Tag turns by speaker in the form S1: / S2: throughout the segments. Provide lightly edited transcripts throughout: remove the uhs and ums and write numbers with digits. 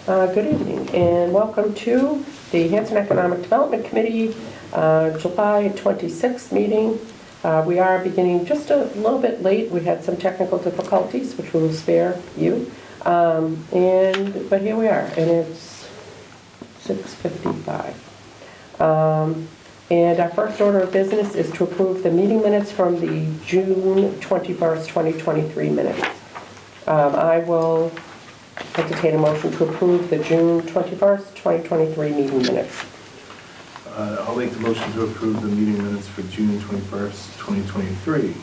S1: Good evening and welcome to the Hanson Economic Development Committee July 26th meeting. We are beginning just a little bit late. We had some technical difficulties, which we will spare you. But here we are, and it's 6:55. And our first order of business is to approve the meeting minutes from the June 21st, 2023 minutes. I will entertain a motion to approve the June 21st, 2023 meeting minutes.
S2: I'll make the motion to approve the meeting minutes for June 21st, 2023.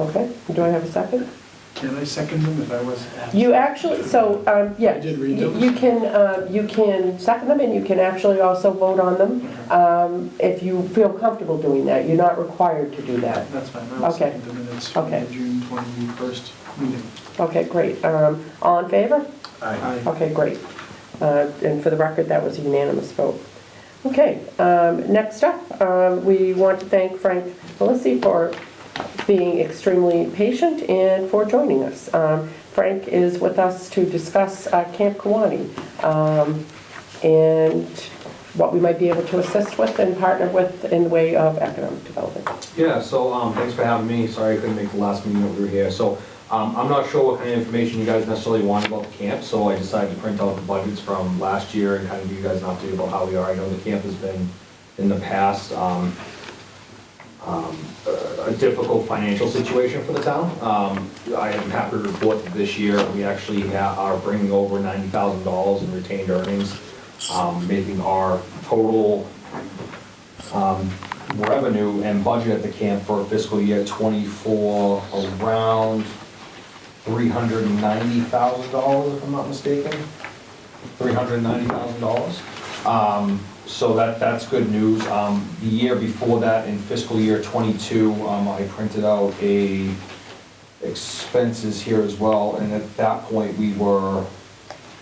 S1: Okay, do I have a second?
S3: Can I second them if I was asked?
S1: You actually, yeah,
S3: I did read them.
S1: you can second them and you can actually also vote on them if you feel comfortable doing that. You're not required to do that.
S3: That's fine, I will
S1: Okay.
S3: second the minutes from the June 21st meeting.
S1: Okay, great. All in favor?
S2: Aye.
S1: Okay, great. And for the record, that was a unanimous vote. Okay, next up, we want to thank Frank Felicci for being extremely patient and for joining us. Frank is with us to discuss Camp Kiwanee and what we might be able to assist with and partner with in the way of economic development.
S4: Yeah, so thanks for having me. Sorry I couldn't make the last meeting that we were here. So I'm not sure what kind of information you guys necessarily want about the camp, so I decided to print out the budgets from last year and kind of give you guys an update about how we are. I know the camp has been, in the past, a difficult financial situation for the town. I am happy to report that this year we actually are bringing over $90,000 in retained earnings, making our total revenue and budget at the camp for fiscal year ‑24 around $390,000, if I'm not mistaken. $390,000. So that's good news. The year before that, in fiscal year '22, I printed out expenses here as well, and at that point we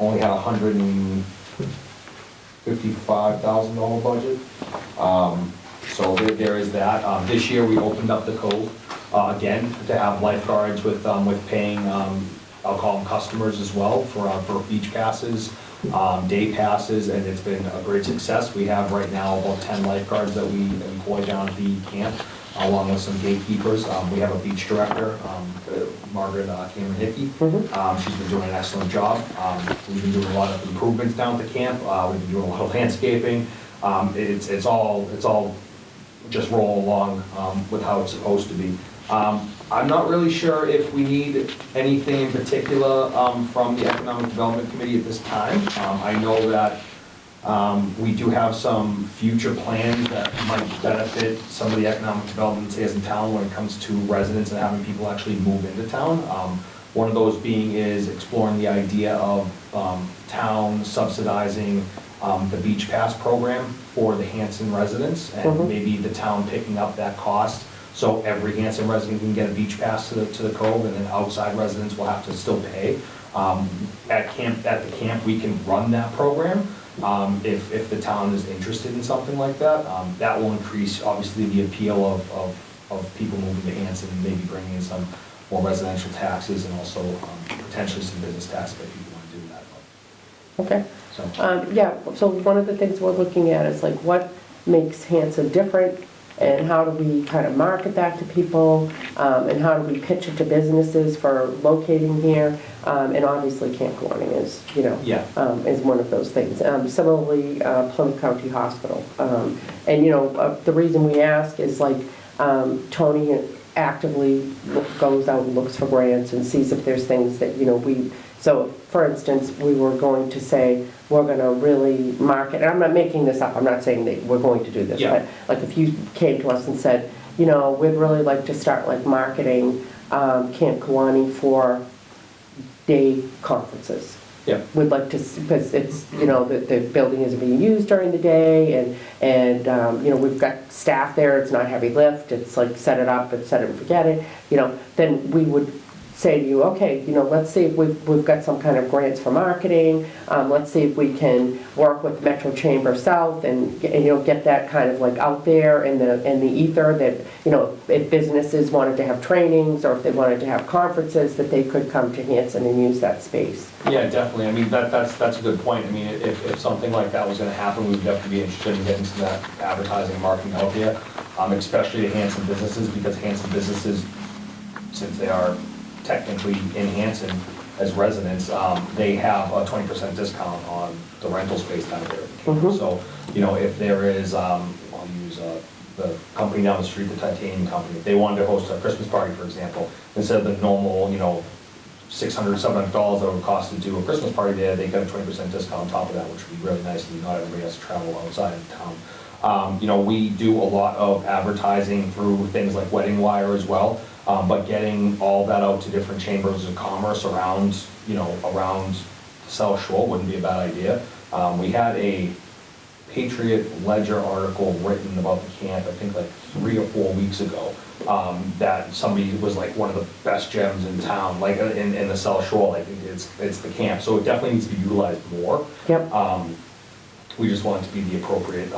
S4: only had $155,000 budget. So there is that. This year we opened up the cove again to have lifeguards with paying, I'll call them customers as well for beach passes, day passes, and it's been a great success. We have right now about 10 lifeguards that we employ down at the camp, along with some gatekeepers. We have a beach director, Margaret Cameron Hickey. She's been doing an excellent job. We've been doing a lot of improvements down at the camp. We've been doing a lot of landscaping. It's all just roll along with how it's supposed to be. I'm not really sure if we need anything in particular from the Economic Development Committee at this time. I know that we do have some future plans that might benefit some of the economic development in town when it comes to residents and having people actually move into town. One of those being is exploring the idea of town subsidizing the Beach Pass program for the Hanson residents, and maybe the town picking up that cost, so every Hanson resident can get a beach pass to the cove, and then outside residents will have to still pay. At the camp, we can run that program if the town is interested in something like that. That will increase, obviously, the appeal of people moving to Hanson and maybe bringing in some more residential taxes and also potentially some business taxes if people want to do that.
S1: Okay.
S4: So.
S1: Yeah, so one of the things we're looking at is like what makes Hanson different, and how do we kind of market that to people, and how do we pitch it to businesses for locating here, and obviously Camp Kiwanee is, is one of those things. Similarly, Plymouth County Hospital. And the reason we ask is like Tony actively goes out and looks for grants and sees if there's things that, so for instance, we were going to say, we're going to really market, and I'm not making this up, I'm not saying that we're going to do this, but like if you came to us and said, we'd really like to start like marketing Camp Kiwanee for day conferences.
S4: Yeah.
S1: We'd like to, because it's, the building isn't being used during the day, and we've got staff there, it's not heavy lift, it's like set it up and set it and forget it, then we would say to you, okay, let's see if we've got some kind of grants for marketing, let's see if we can work with Metro Chamber South and get that kind of like out there in the ether that, if businesses wanted to have trainings or if they wanted to have conferences, that they could come to Hanson and use that space.
S4: Yeah, definitely. I mean, that's a good point. I mean, if something like that was gonna happen, we would definitely be interested in getting some of that advertising and marketing out there, especially to Hanson businesses, because Hanson businesses, since they are technically in Hanson as residents, they have a 20% discount on the rental space down there at the camp.
S1: Mhm.
S4: So, if there is, I'll use the company down the street, the Titanium Company, if they wanted to host a Christmas party, for example, instead of the normal, $600, $700 that it would cost to do a Christmas party there, they get a 20% discount on top of that, which would be really nice, and not everybody has to travel outside of town. We do a lot of advertising through things like Wedding Wire as well, but getting all that out to different chambers of commerce around South Shore wouldn't be a bad idea. We had a Patriot Ledger article written about the camp, I think like 3 or 4 weeks ago, that somebody was like one of the best gyms in town, like in the South Shore, like it's the camp. So it definitely needs to be utilized more.
S1: Yep.
S4: We just want it to be the appropriate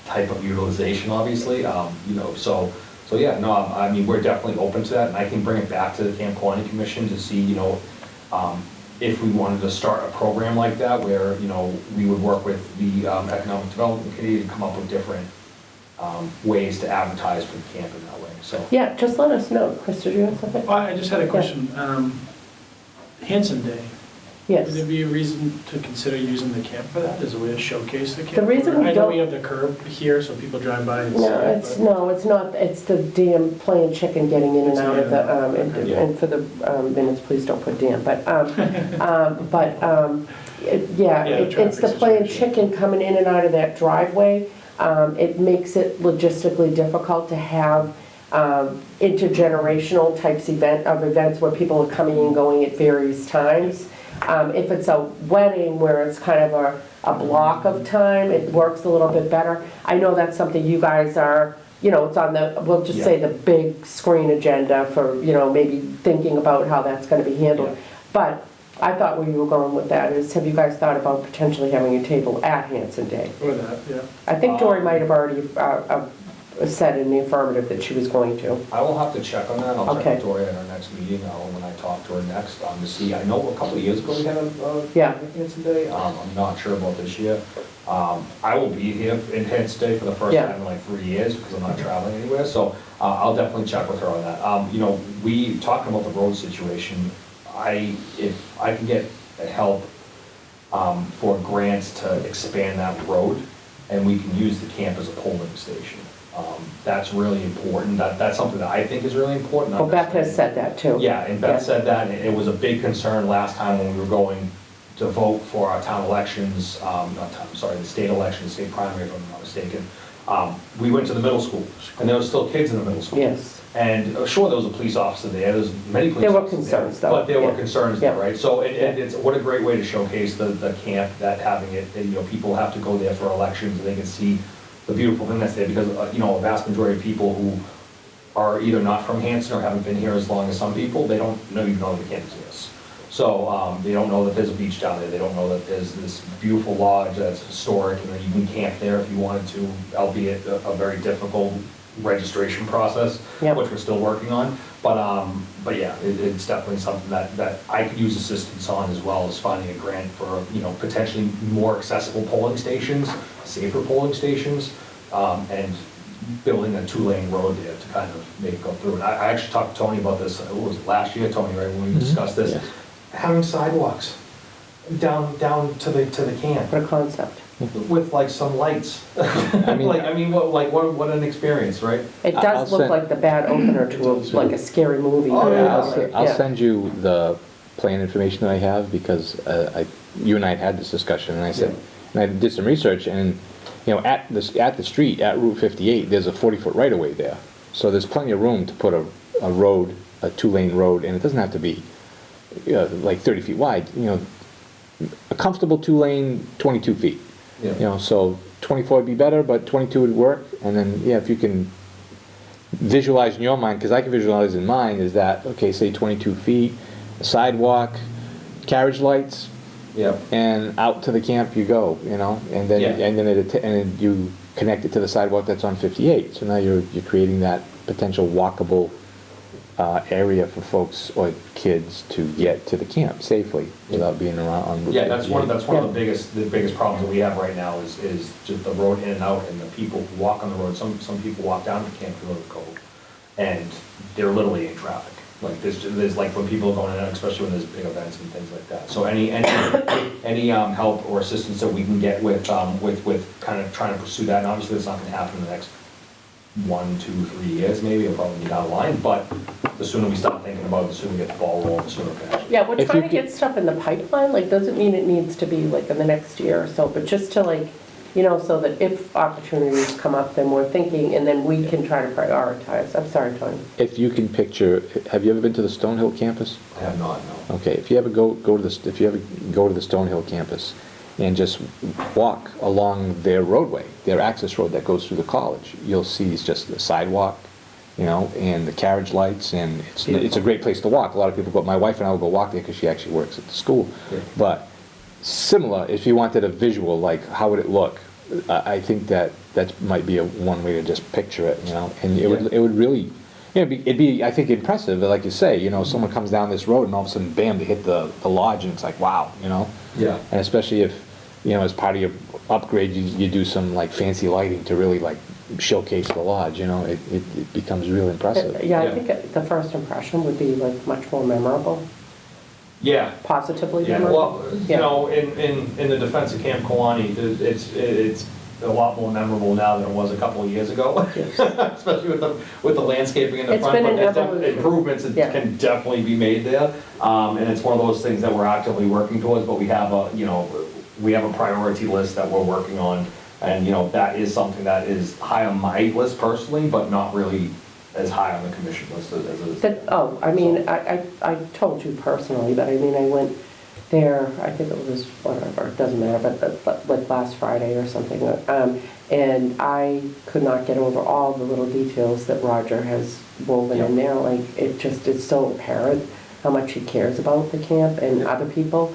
S4: type of utilization, obviously. So yeah, no, I mean, we're definitely open to that, and I can bring it back to the Camp Quality Commission to see, if we wanted to start a program like that, where, we would work with the Economic Development Committee to come up with different ways to advertise for the camp in that way, so.
S1: Yeah, just let us know. Chris, did you have something?
S3: I just had a question. Hanson Day,
S1: Yes.
S3: would there be a reason to consider using the camp for that as a way to showcase the camp?
S1: The reason we
S3: I know
S1: don't-
S3: we have the curb here, so people drive by and see
S1: No,
S3: it.
S1: it's,
S3: but-
S1: no, it's not, it's the damn playing chicken getting in and
S3: It's
S1: out of
S3: the-
S1: the,
S3: okay.
S1: and for the minutes, please don't put damn, but,
S3: Yeah,
S1: it's the
S3: traffic
S1: playing
S3: situation.
S1: chicken coming in and out of that driveway. It makes it logistically difficult to have intergenerational types of events where people are coming and going at various times. If it's a wedding where it's kind of a block of time, it works a little bit better. I know that's something you guys are, it's on the, we'll just say the big screen agenda for, maybe thinking about how that's gonna be handled.
S4: Yeah.
S1: But I thought where you were going with that is, have you guys thought about potentially having a table at Hanson Day?
S3: Or that, yeah.
S1: I think Dory might have already said in the affirmative that she was going to.
S4: I will have to check on that. I'll check
S1: Okay.
S4: with Dory at our next meeting, when I talk to her next, to see. I know a couple of years ago we had a
S1: Yeah.
S4: Hanson Day. I'm not sure about this year. I will be here in Hanson Day for the first
S1: Yeah.
S4: time in like 3 years because I'm not traveling anywhere, so I'll definitely check with her on that. We, talking about the road situation, if I can get help for grants to expand that road, and we can use the camp as a polling station. That's really important. That's something that I think is really important. not
S1: Well, Beth has
S4: necessarily-
S1: said that too.
S4: Yeah, and Beth said that, and it was a big concern last time when we were going to vote for our town elections, the state elections, state primary, if I'm not mistaken. We went to the middle school, and there were still kids in the middle school.
S1: Yes.
S4: And sure, there was a police officer there, there's many police
S1: There were
S4: officers
S1: concerns, though.
S4: But there were
S1: Yeah.
S4: concerns there,
S1: Yeah.
S4: right? So, and it's, what a great way to showcase the camp, that having it, people have to go there for elections, and they can see the beautiful thing that's there, because, a vast majority of people who are either not from Hanson or haven't been here as long as some people, they don't even know the camp exists. So, they don't know that there's a beach down there, they don't know that there's this beautiful lodge that's historic, and that you can camp there if you wanted to, albeit a very difficult registration process,
S1: Yep.
S4: which we're still working on. But yeah, it's definitely something that I could use assistance on, as well as finding a grant for, potentially more accessible polling stations, safer polling stations, and building a 2-lane road there to kind of make it go through. And I actually talked to Tony about this, what was it, last year, Tony, right, when we discussed this,
S5: Yes.
S4: having sidewalks down to the camp
S1: What a concept.
S4: with like some lights. What an experience, right?
S1: It
S5: I'll
S1: does look
S5: send-
S1: like the bad opener to like a scary movie.
S4: Oh, yeah.
S5: I'll
S1: Yeah.
S5: send you the plan information that I have, because you and I had this discussion, and I said, and I did some research, and, at the street, at Route 58, there's a 40-foot right-of-way there. So there's plenty of room to put a road, a 2-lane road, and it doesn't have to be, like 30 feet wide, a comfortable 2-lane, 22 feet.
S4: Yeah.
S5: So 24 would be better, but 22 would work, and then, yeah, if you can visualize in your mind, because I can visualize in mine, is that, okay, say 22 feet, a sidewalk, carriage lights,
S4: Yeah.
S5: and out to the camp you go, you know, and then,
S4: Yeah.
S5: and then you connect it to the sidewalk that's on 58. So now you're creating that potential walkable area for folks or kids to get to the camp safely without being around on Route
S4: Yeah, that's one of
S1: Yeah.
S4: the biggest problems that we have right now is just the road in and out and the people who walk on the road. Some people walk down to Camp Road Cove and they're literally in traffic. Like there's like when people are going in, especially when there's big events and things like that. So any help or assistance that we can get with kind of trying to pursue that, and obviously it's not gonna happen in the next 1, 2, 3 years, maybe it'll probably be down the line, but the sooner we start thinking about it, the sooner we get the ball rolling, the sooner we can actually.
S1: Yeah, we're
S5: If
S1: trying
S5: you
S1: to get stuff in the pipeline, like, doesn't mean it needs to be like in the next year or so, but just to like, you know, so that if opportunities come up, then we're thinking, and then we can try to prioritize. I'm sorry, Tony.
S5: If you can picture, have you ever been to the Stonehill campus?
S4: I have not, no.
S5: Okay, if you ever go to the Stonehill campus and just walk along their roadway, their access road that goes through the college, you'll see it's just the sidewalk, you know, and the carriage lights, and it's a great place to walk. A lot of people go, my wife and I will go walk there because she actually works at the school.
S4: Yeah.
S5: But similar, if you wanted a visual, like how would it look? I think that might be one way to just picture it, you know, and it would really, you know, it'd be, I think, impressive, like you say, you know, someone comes down this road and all of a sudden, bam, they hit the lodge and it's like, wow, you know?
S4: Yeah.
S5: And especially if, you know, as part of your upgrade, you do some like fancy lighting to really like showcase the lodge, you know, it becomes real impressive.
S1: Yeah, I
S4: Yeah.
S1: think the first impression would be like much more memorable,
S4: Yeah.
S1: positively
S4: Yeah,
S1: memorable.
S4: well, you
S1: Yeah.
S4: know, in the defense of Camp Kalani, it's a lot more memorable now than it was a couple of years ago.
S1: Yes.
S4: Especially with the landscaping in the
S1: It's
S4: front,
S1: been
S4: but
S1: an
S4: there's
S1: evolution.
S4: improvements that
S1: Yeah.
S4: can definitely be made there. And it's one of those things that we're actively working towards, but we have a priority list that we're working on. And, you know, that is something that is high on my list personally, but not really as high on the commission list as it is.
S1: I mean, I told you personally, but I mean, I went there, I think it was, whatever, it doesn't matter, but like last Friday or something. And I could not get over all the little details that Roger has woven in there. Like, it just is so apparent how much he cares about the camp, and other people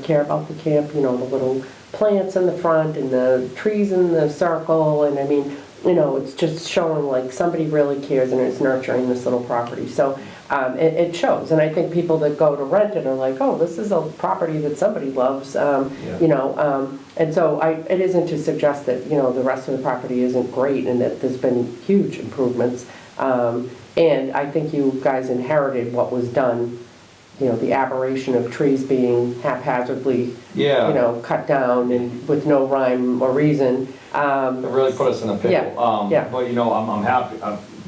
S1: care about the camp, you know, the little plants in the front and the trees in the circle, and I mean, you know, it's just showing like somebody really cares and is nurturing this little property. So it shows, and I think people that go to rent it are like, oh, this is a property that somebody loves, you know, and so it isn't to suggest that, you know, the rest of the property isn't great and that there's been huge improvements. And I think you guys inherited what was done, you know, the aberration of trees being haphazardly,
S4: Yeah.
S1: you know, cut down and with no rhyme or reason.
S4: It really put us in a pickle.
S1: Yeah.
S4: But, you know, I'm happy,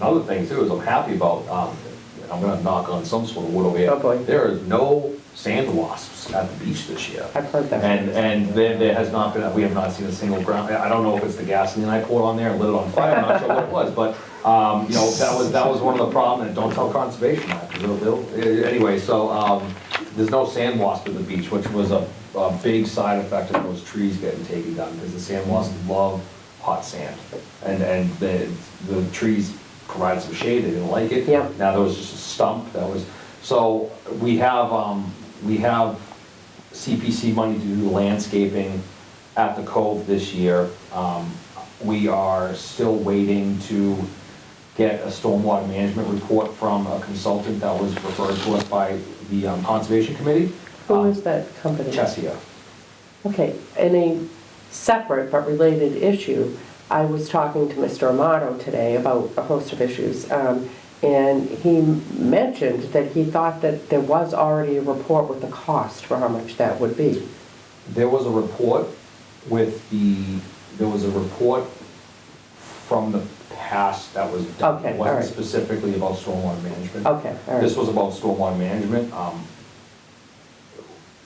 S4: another thing too is I'm happy about, and I'm gonna knock on some sort of wood over here.
S1: Oh, boy.
S4: There is no sand wasps at the beach this year.
S1: I've heard that.
S4: And there has not been, we have not seen a single ground, I don't know if it's the gasoline I poured on there and lit it on fire, I'm not sure what it was, but, you know, that was one of the problems, and don't tell conservation that, because anyway, so, there's no sand wasp at the beach, which was a big side effect of those trees getting taken down, because the sand wasps love hot sand. And the trees provided some shade, they didn't like it.
S1: Yeah.
S4: Now there was just a stump that was, so we have CPC money to do landscaping at the Cove this year. We are still waiting to get a stormwater management report from a consultant that was referred to us by the Conservation Committee.
S1: Who is that company?
S4: Chesia.
S1: Okay, in a separate but related issue, I was talking to Mr. Amato today about a host of issues, and he mentioned that he thought that there was already a report with the cost for how much that would be.
S4: There was a report from the past that was done.
S1: Okay,
S4: It
S1: all
S4: wasn't
S1: right.
S4: specifically about stormwater management.
S1: Okay, all
S4: This
S1: right.
S4: was about stormwater management.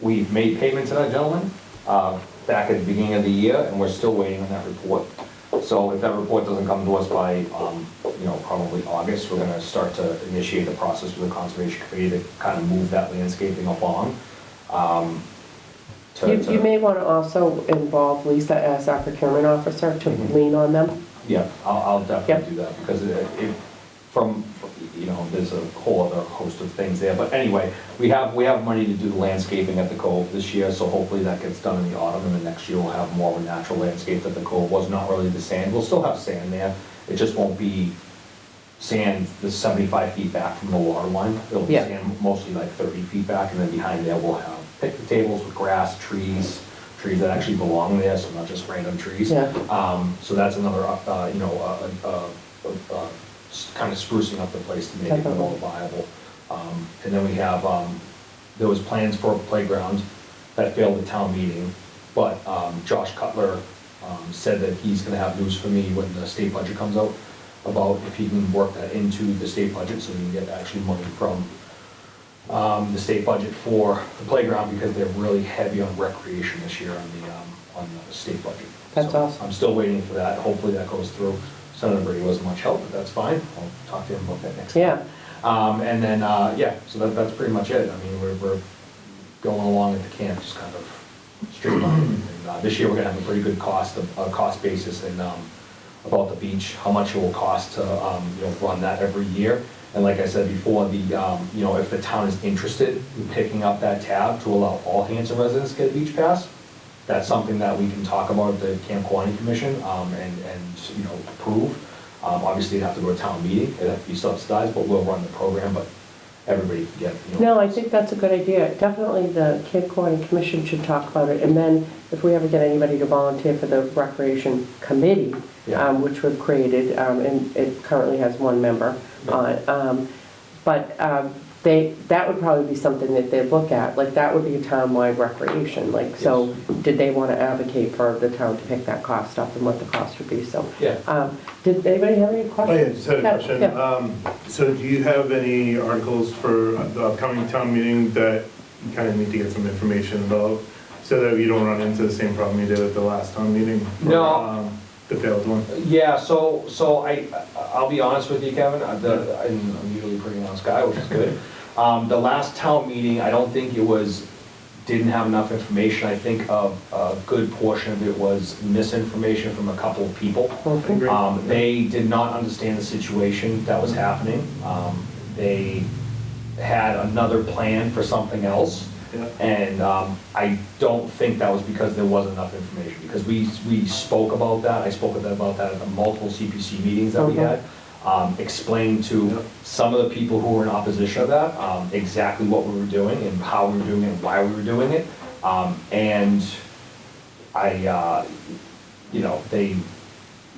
S4: We've made payment to that gentleman back at the beginning of the year, and we're still waiting on that report. So if that report doesn't come to us by, you know, probably August, we're gonna start to initiate the process with the Conservation Committee to kind of move that landscaping along.
S1: You may want to also involve Lisa as our procurement officer to
S4: Mhm.
S1: lean on them.
S4: Yeah, I'll
S1: Yep.
S4: definitely do that, because from, you know, there's a whole other host of things there. But anyway, we have money to do the landscaping at the Cove this year, so hopefully that gets done in the autumn, and the next year we'll have more of a natural landscape at the Cove. Was not really the sand, we'll still have sand there, it just won't be sand that's 75 feet back from the water line. It'll be
S1: Yeah.
S4: sand mostly like 30 feet back, and then behind there we'll have picnic tables with grass, trees that actually belong there, so not just random trees.
S1: Yeah.
S4: So that's another, you know, kind of sprucing up the place to make it more viable. And then we have, there was plans for a playground that failed the town meeting, but Josh Cutler said that he's gonna have news for me when the state budget comes out, about if he can work that into the state budget, so we can get actually money from the state budget for the playground, because they're really heavy on recreation this year on the state budget.
S1: That's
S4: So
S1: awesome.
S4: I'm still waiting for that, hopefully that goes through. Senator Brady wasn't much help, but that's fine, I'll talk to him about that next time.
S1: Yeah,
S4: And then, yeah, so that's pretty much it. I mean, we're going along at the camp, just kind of streamlining. And this year, we're gonna have a pretty good cost basis in, about the beach, how much it will cost to, you know, run that every year. And like I said before, you know, if the town is interested in picking up that tab to allow all Hanson residents to get a beach pass, that's something that we can talk about at the Camp Quaney Commission, and, you know, approve. Obviously, it'd have to go to town meeting, it'd have to be subsidized, but we'll run the program, but everybody can get, you know.
S1: no, I think that's a good idea. Definitely the Cape Coral Commission should talk about it, and then if we ever get anybody to volunteer for the Recreation Committee,
S4: Yeah.
S1: which we've created, and it currently has one member on it, but that would probably be something that they'd look at, like that would be a town-wide recreation, like, so did they want to advocate for the town to pick that cost up and what the cost would be, so.
S4: Yeah.
S1: Did anybody have any
S2: Oh,
S1: questions?
S2: yeah, just had a
S1: Yeah,
S2: question.
S1: yeah.
S2: So do you have any articles for the upcoming town meeting that you kind of need to get some information about, so that you don't run into the same problem you did at the last town meeting? Or,
S4: No.
S2: The failed one?
S4: Yeah, so I'll be honest with you, Kevin, I'm usually a pretty honest guy, which is good. The last town meeting, I don't think didn't have enough information. I think a good portion of it was misinformation from a couple of people.
S1: Okay.
S4: They did not understand the situation that was happening. They had another plan for something else.
S2: Yeah.
S4: And I don't think that was because there wasn't enough information, because we spoke about that, I spoke with them about that at the multiple CPC meetings that we had, explained to some of the people who were in opposition to that, exactly what we were doing and how we were doing it and why we were doing it. And I, you know,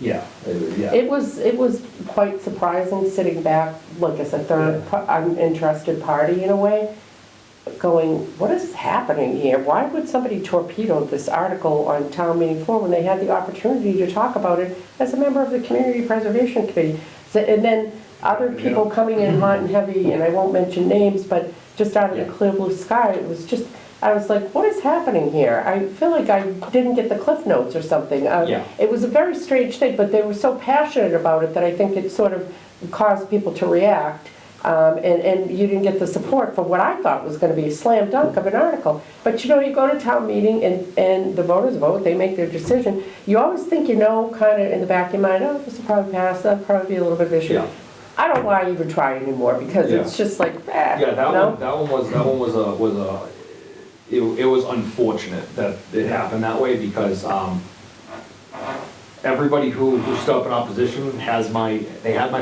S4: yeah.
S1: It was quite surprising sitting back, like as a third uninterested party in a way, going, what is happening here? Why would somebody torpedo this article on town meeting floor when they had the opportunity to talk about it as a member of the Community Preservation Committee? And then other people coming in hot and heavy, and I won't mention names, but just out of the clear blue sky, it was just, I was like, what is happening here? I feel like I didn't get the Cliff Notes or something. It was a very strange thing, but they were so passionate about it that I think it sort of caused people to react. And you didn't get the support for what I thought was going to be a slam dunk of an article. But you know, you go to town meeting and the voters vote, they make their decision. You always think, you know, kind of in the back of your mind, oh, this will probably pass, that'll probably be a little bit of issue.
S4: Yeah.
S1: I don't want to even try anymore, because it's just like,
S4: Yeah, that
S1: you know?
S4: one was it was unfortunate that it happened that way, because everybody who stood up in opposition had my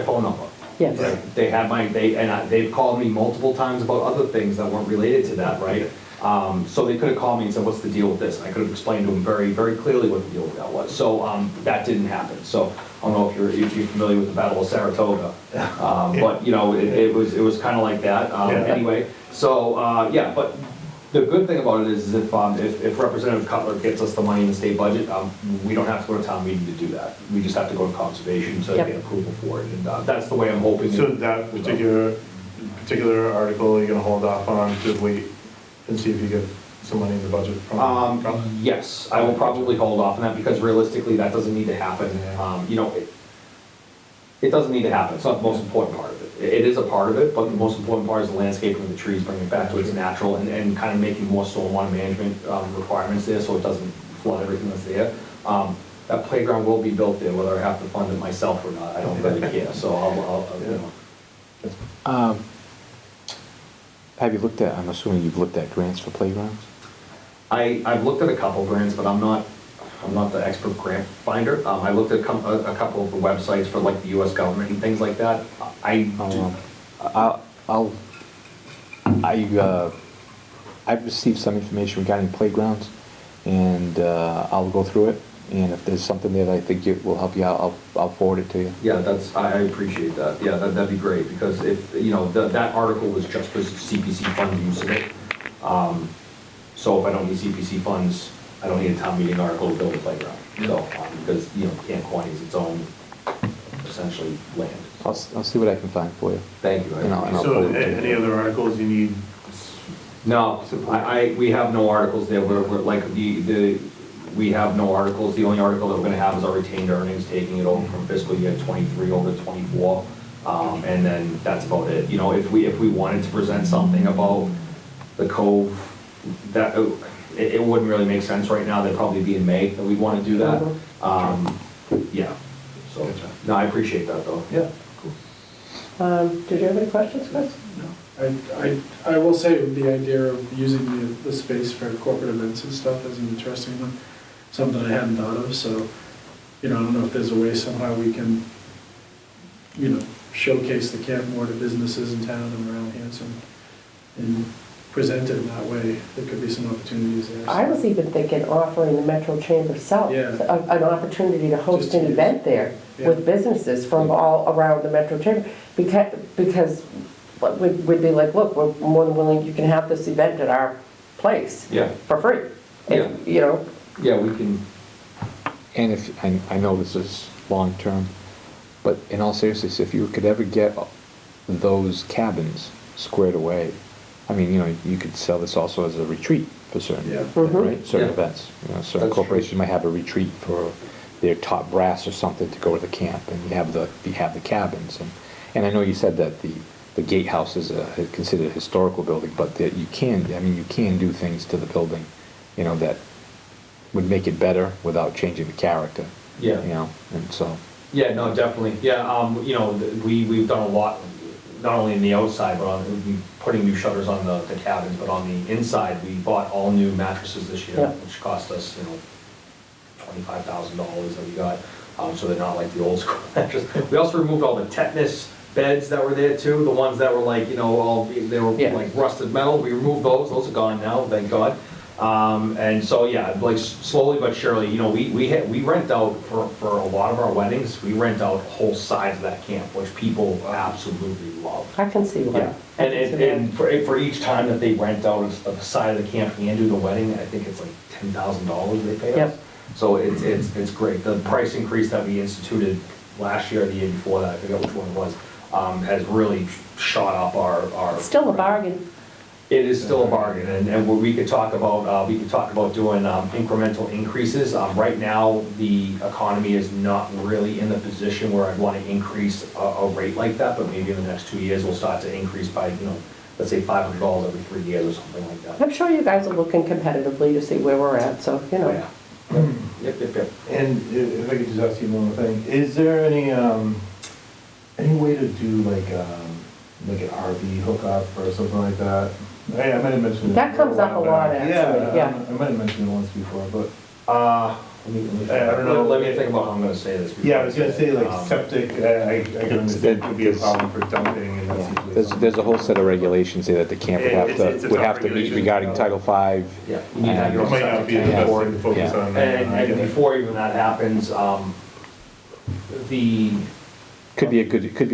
S4: phone number.
S1: Yes.
S4: Right. They've called me multiple times about other things that weren't related to that, right? So they could have called me and said, what's the deal with this? And I could have explained to them very, very clearly what the deal with that was. So that didn't happen. So I don't know if you're familiar with the Battle of Saratoga, but you know, it was kind of like that. Anyway, so yeah, but the good thing about it is if Representative Cutler gets us the money in the state budget, we don't have to go to town meeting to do that. We just have to go to conservation to get approval for it, and that's the way I'm hoping.
S2: So that particular article, you're gonna hold off on to wait and see if you get some money in the budget from?
S4: Yes, I will probably hold off on that, because realistically, that doesn't need to happen. You know, it doesn't need to happen. It's not the most important part of it. It is a part of it, but the most important part is the landscaping of the trees, bringing it back to its natural, and kind of making more stormwater management requirements there, so it doesn't flood everything that's there. That playground will be built there, whether I have to fund it myself or not, I don't really care. So I'll you know,
S5: Have you looked at, I'm assuming you've looked at grants for playgrounds?
S4: I've looked at a couple grants, but I'm not the expert grant finder. I looked at a couple of the websites for like the US government and things like that.
S5: I've received some information regarding playgrounds, and I'll go through it, and if there's something that I think it will help you out, I'll forward it to you.
S4: Yeah, I appreciate that. Yeah, that'd be great, because if, that article was just for CPC fund use of it. So if I don't need CPC funds, I don't need a town meeting article to build a playground. So, because, Camp Quaney is its own, essentially, land.
S5: I'll see what I can find for you.
S4: Thank you. I
S5: And I'll-
S4: appreciate it.
S2: So
S5: forward it to you.
S2: any other articles you need?
S4: No, we have no articles there, we're like, we have no articles, the only article that we're gonna have is our retained earnings, taking it over from fiscal year '23 over to '24, and then that's about it. If we wanted to present something about the Cove, that, it wouldn't really make sense right now, that'd probably be in May that we'd wanna do that. Yeah, so, no, I appreciate that though.
S2: Yeah.
S1: Did you have any questions, Chris?
S3: I will say the idea of using the space for corporate events and stuff is an interesting one, something I hadn't thought of, so, I don't know if there's a way somehow we can, showcase the camp more to businesses in town and around Hanson and present it in that way. There could be some opportunities there.
S1: I was even thinking offering the Metro Chamber itself,
S3: Yeah.
S1: an opportunity to host
S3: Just to
S1: an
S3: use-
S1: event there
S3: Yeah.
S1: with businesses from all around the Metro Chamber. Because we'd be like, look, we're more than willing, you can have this event at our place
S4: Yeah,
S1: for free.
S4: Yeah. Yeah, we can,
S5: And if, I know this is long-term, but in all seriousness, if you could ever get those cabins squared away, I mean, you could sell this also as a retreat for certain,
S3: Yeah.
S5: right? Certain
S4: Yeah.
S5: events. Certain
S4: That's true.
S5: corporations might have a retreat for their top brass or something to go to the camp, and you have the cabins. And I know you said that the gatehouse is considered a historical building, but that you can do things to the building, that would make it better without changing the character.
S4: Yeah.
S5: And so.
S4: yeah, no, definitely, yeah, we've done a lot, not only in the outside, but putting new shutters on the cabins, but on the inside, we bought all new mattresses this year,
S1: Yeah.
S4: which cost us, $25,000 that we got, so they're not like the old school mattress. We also removed all the tetanus beds that were there too, the ones that were like, they were
S1: Yeah.
S4: like rusted metal, we removed those are gone now, thank God. And so, yeah, like slowly but surely, we rent out for a lot of our weddings, we rent out whole sides of that camp, which people absolutely love.
S1: I can see why.
S4: Yeah,
S1: I can see why.
S4: and for each time that they rent out a side of the camp and do the wedding, I think it's like $10,000 they pay us.
S1: Yep.
S4: So it's great. The price increase that we instituted last year or the year before that, I forget which one it was, has really shot up our.
S1: Still a bargain.
S4: It is still a bargain, and we could talk about doing incremental increases. Right now, the economy is not really in the position where I'd want to increase a rate like that, but maybe in the next 2 years, we'll start to increase by, let's say $500 every 3 years or something like that.
S1: I'm sure you guys are looking competitively to see where we're at, so,
S4: Yeah. Yep.
S2: And if I could just ask you one more thing, is there any way to do like an RV hookup or something like that? I might have mentioned it.
S1: That comes up a lot, actually, yeah.
S2: I might have mentioned it once before, but,
S4: Let me
S2: I don't know.
S4: Let me think about how I'm gonna say this. before
S2: yeah, I was gonna say like
S4: Um,
S2: septic, I can understand could be a problem for dumping and that's usually.
S5: There's a whole set of regulations here that the camp would have
S2: It's a
S5: would
S2: tough
S5: have to meet
S2: regulation.
S5: regarding Title V.
S4: Yeah, you need to have your
S2: It
S4: own
S2: might not
S4: septic
S2: be the
S4: tank.
S2: best thing to focus
S5: Yeah.
S2: on.
S4: And before even that happens, the,
S5: Could be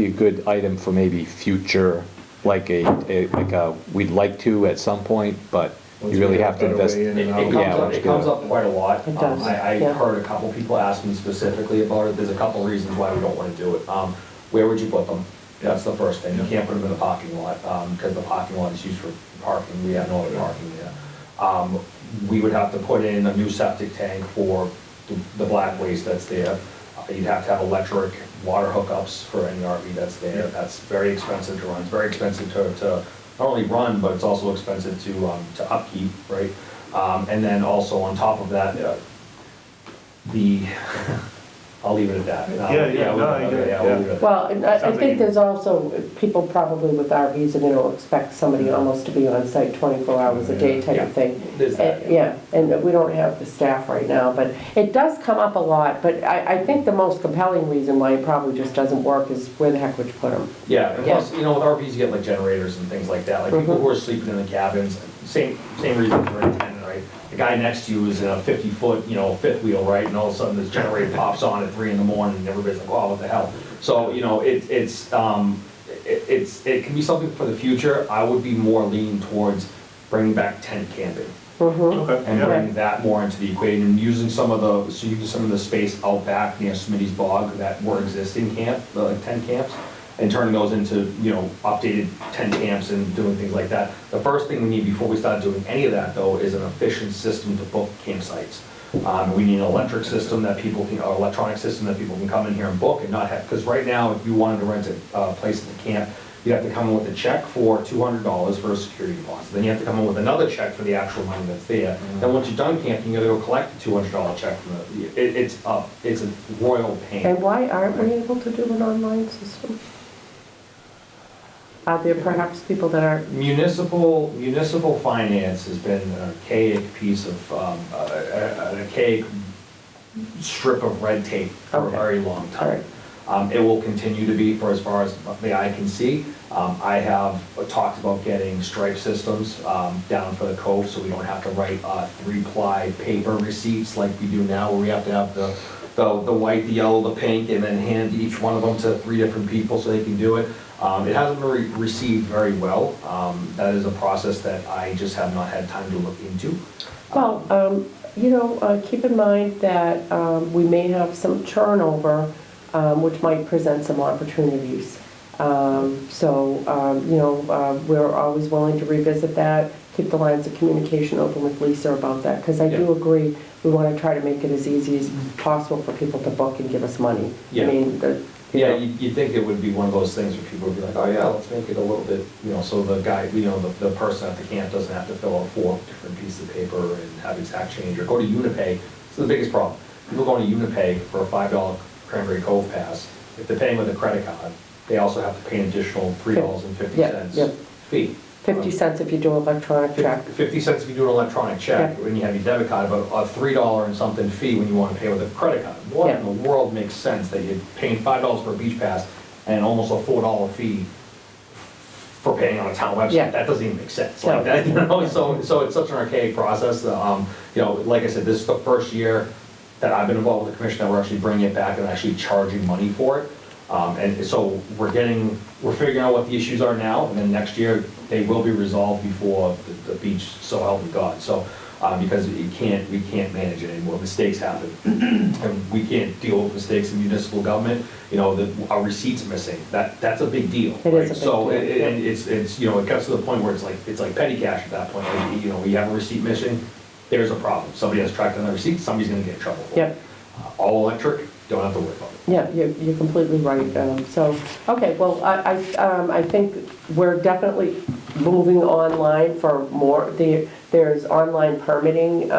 S5: a good item for maybe future, like we'd like to at some point, but
S2: Once
S5: you
S2: we
S5: really
S2: get
S5: have to
S2: better
S5: invest.
S2: way in and out.
S5: Yeah,
S4: it comes up quite a lot.
S1: It does,
S4: I
S1: yeah.
S4: heard a couple people ask me specifically about it, there's a couple reasons why we don't wanna do it. Where would you put them? That's the first thing, you can't put them in the parking lot, because the parking lot is used for parking, we have no other parking there. We would have to put in a new septic tank for the black waste that's there. You'd have to have electric water hookups for any RV that's there.
S2: Yeah.
S4: That's very expensive to run. It's very expensive to not only run, but it's also expensive to upkeep, right? And then also on top of that, I'll leave it at that. No,
S2: Yeah,
S4: we'll-
S2: no, I get it,
S4: yeah, we'll
S2: yeah.
S4: leave it at that.
S1: Well, and I
S2: Sounds
S1: think
S2: like-
S1: there's also, people probably with RVs are gonna expect somebody almost to be on site 24 hours a day type
S4: Yeah.
S1: of thing.
S4: There's that.
S1: Yeah, and we don't have the staff right now, but it does come up a lot, but I think the most compelling reason why it probably just doesn't work is where the heck would you put them?
S4: Yeah, and plus, you know, with RVs, you get like generators and things like that, like people who are sleeping in the cabins, same reason for intent, right? The guy next to you is in a 50-foot, you know, fifth wheel, right, and all of a sudden this generator pops on at 3 in the morning, and everybody's like, wow, what the hell? So, you know, it can be something for the future. I would be more leaning towards bringing back tent camping.
S2: Okay,
S4: And
S2: yeah.
S4: bring that more into the equation, and using some of the, some of the space out back near Smitty's Bog that were existing tent camps, and turning those into, you know, updated tent camps and doing things like that. The first thing we need before we start doing any of that, though, is an efficient system to book campsites. We need an electric system that people can, or electronic system that people can come in here and book and not have, because right now, if you wanted to rent a place at the camp, you have to come in with a check for $200 for a security deposit. Then you have to come in with another check for the actual money that's there. Then once you're done camping, you gotta go collect the $200 check from it's a royal pain.
S1: And why aren't we able to do an online system? Are there perhaps people that are,
S4: Municipal finance has been an archaic piece of, an archaic strip of red tape for a
S1: Okay.
S4: very long
S1: all right,
S4: time. It will continue to be for as far as the eye can see. I have talked about getting stripe systems down for the cove, so we don't have to write 3-ply paper receipts like we do now, where we have to have the white, the yellow, the pink, and then hand each one of them to 3 different people so they can do it. It hasn't been received very well. That is a process that I just have not had time to look into.
S1: well, you know, keep in mind that we may have some turnover, which might present some opportunities. So, you know, we're always willing to revisit that, keep the lines of communication open with Lisa about that, because I do
S4: Yeah.
S1: agree, we want to try to make it as easy as possible for people to book and give us money.
S4: Yeah.
S1: I mean,
S4: Yeah, you'd think it would be one of those things where people would be like, oh yeah, let's make it a little bit, you know, so the guy, you know, the person at the camp doesn't have to fill out 4 different pieces of paper and have exact change, or go to Unipay. It's the biggest problem. People going to Unipay for a $5 Cranberry Cove pass, if they're paying with a credit card, they also have to pay an additional $3.50
S1: Yeah.
S4: fee.
S1: 50 cents if you do electronic check.
S4: 50 cents if you do an electronic check,
S1: Yeah.
S4: when you have your debit card, but a $3 and something fee when you want to pay with a credit card. What
S1: Yeah.
S4: in the world makes sense that you're paying $5 for a beach pass and almost a $4 fee for paying on a town website?
S1: Yeah.
S4: That doesn't even make sense,
S1: No.
S4: like that, you know, so it's such an archaic process. You know, like I said, this is the first year that I've been involved with the commission that we're actually bringing it back and actually charging money for it. And so we're figuring out what the issues are now, and then next year, they will be resolved before the beach, so help me God. So, because we can't manage it anymore, mistakes happen. And we can't deal with mistakes in municipal government, you know, our receipts missing, that's a big deal.
S1: It is a
S4: right?
S1: big
S4: So,
S1: deal, yeah.
S4: and it's, you know, it gets to the point where it's like petty cash at that point. Like, you know, you have a receipt missing, there's a problem. Somebody has tracked down the receipt, somebody's gonna get in trouble for it.
S1: Yep.
S4: All electric, don't have to worry about it.
S1: Yeah, you're completely right. So, okay, well, I think we're definitely moving online for more. There's online permitting.